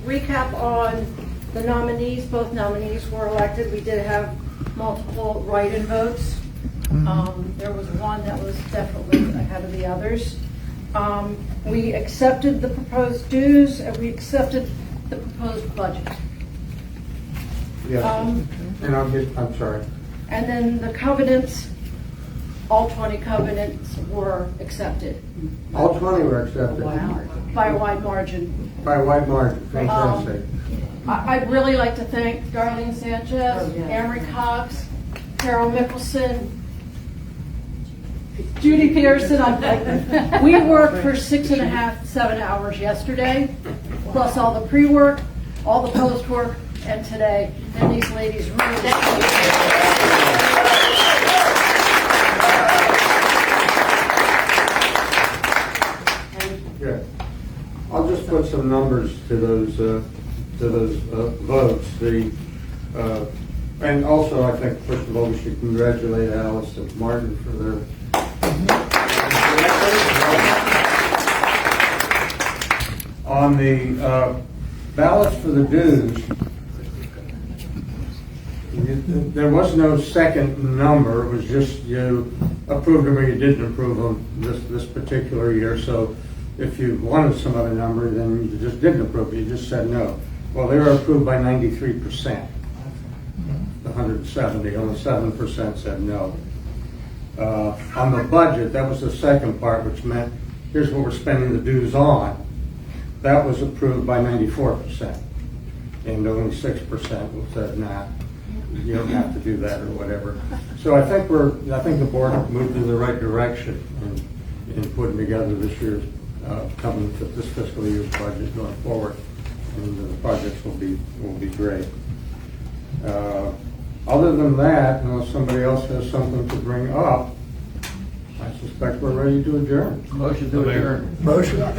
recap on the nominees, both nominees were elected. We did have multiple write-in votes. There was one that was definitely ahead of the others. We accepted the proposed dues, and we accepted the proposed budget. Yes. And I'm sorry. And then the covenants, all 20 covenants were accepted. All 20 were accepted. By a wide margin. By a wide margin, fantastic. I'd really like to thank Darlene Sanchez, Amory Cox, Carol Mickelson, Judy Pearson. We worked for 6.5, 7 hours yesterday, plus all the pre-work, all the post-work, and today. And these ladies really Good. I'll just put some numbers to those votes. And also, I think, first of all, we should congratulate Alice and Martin for their on the ballots for the dues. There was no second number. It was just you approved them or you didn't approve them this particular year. So if you wanted some other number, then you just didn't approve it. You just said no. Well, they were approved by 93%. The 170, only 7% said no. On the budget, that was the second part, which meant here's what we're spending the dues on. That was approved by 94%, and only 6% said nah. you don't have to do that or whatever. So I think the board moved in the right direction in putting together this year's, this fiscal year's budget going forward. And the projects will be great. Other than that, unless somebody else has something to bring up, I suspect we're ready to adjourn. Motion to adjourn. Motion. One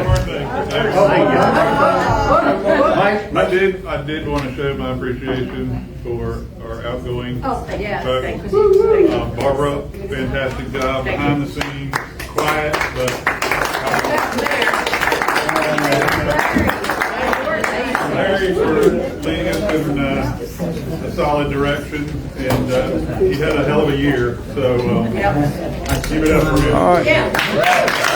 more thing. I did want to show my appreciation for our outgoing folks. Barbara, fantastic job behind the scenes, quiet, but. Larry for leading us in a solid direction, and he had a hell of a year, so give it up for him. All right.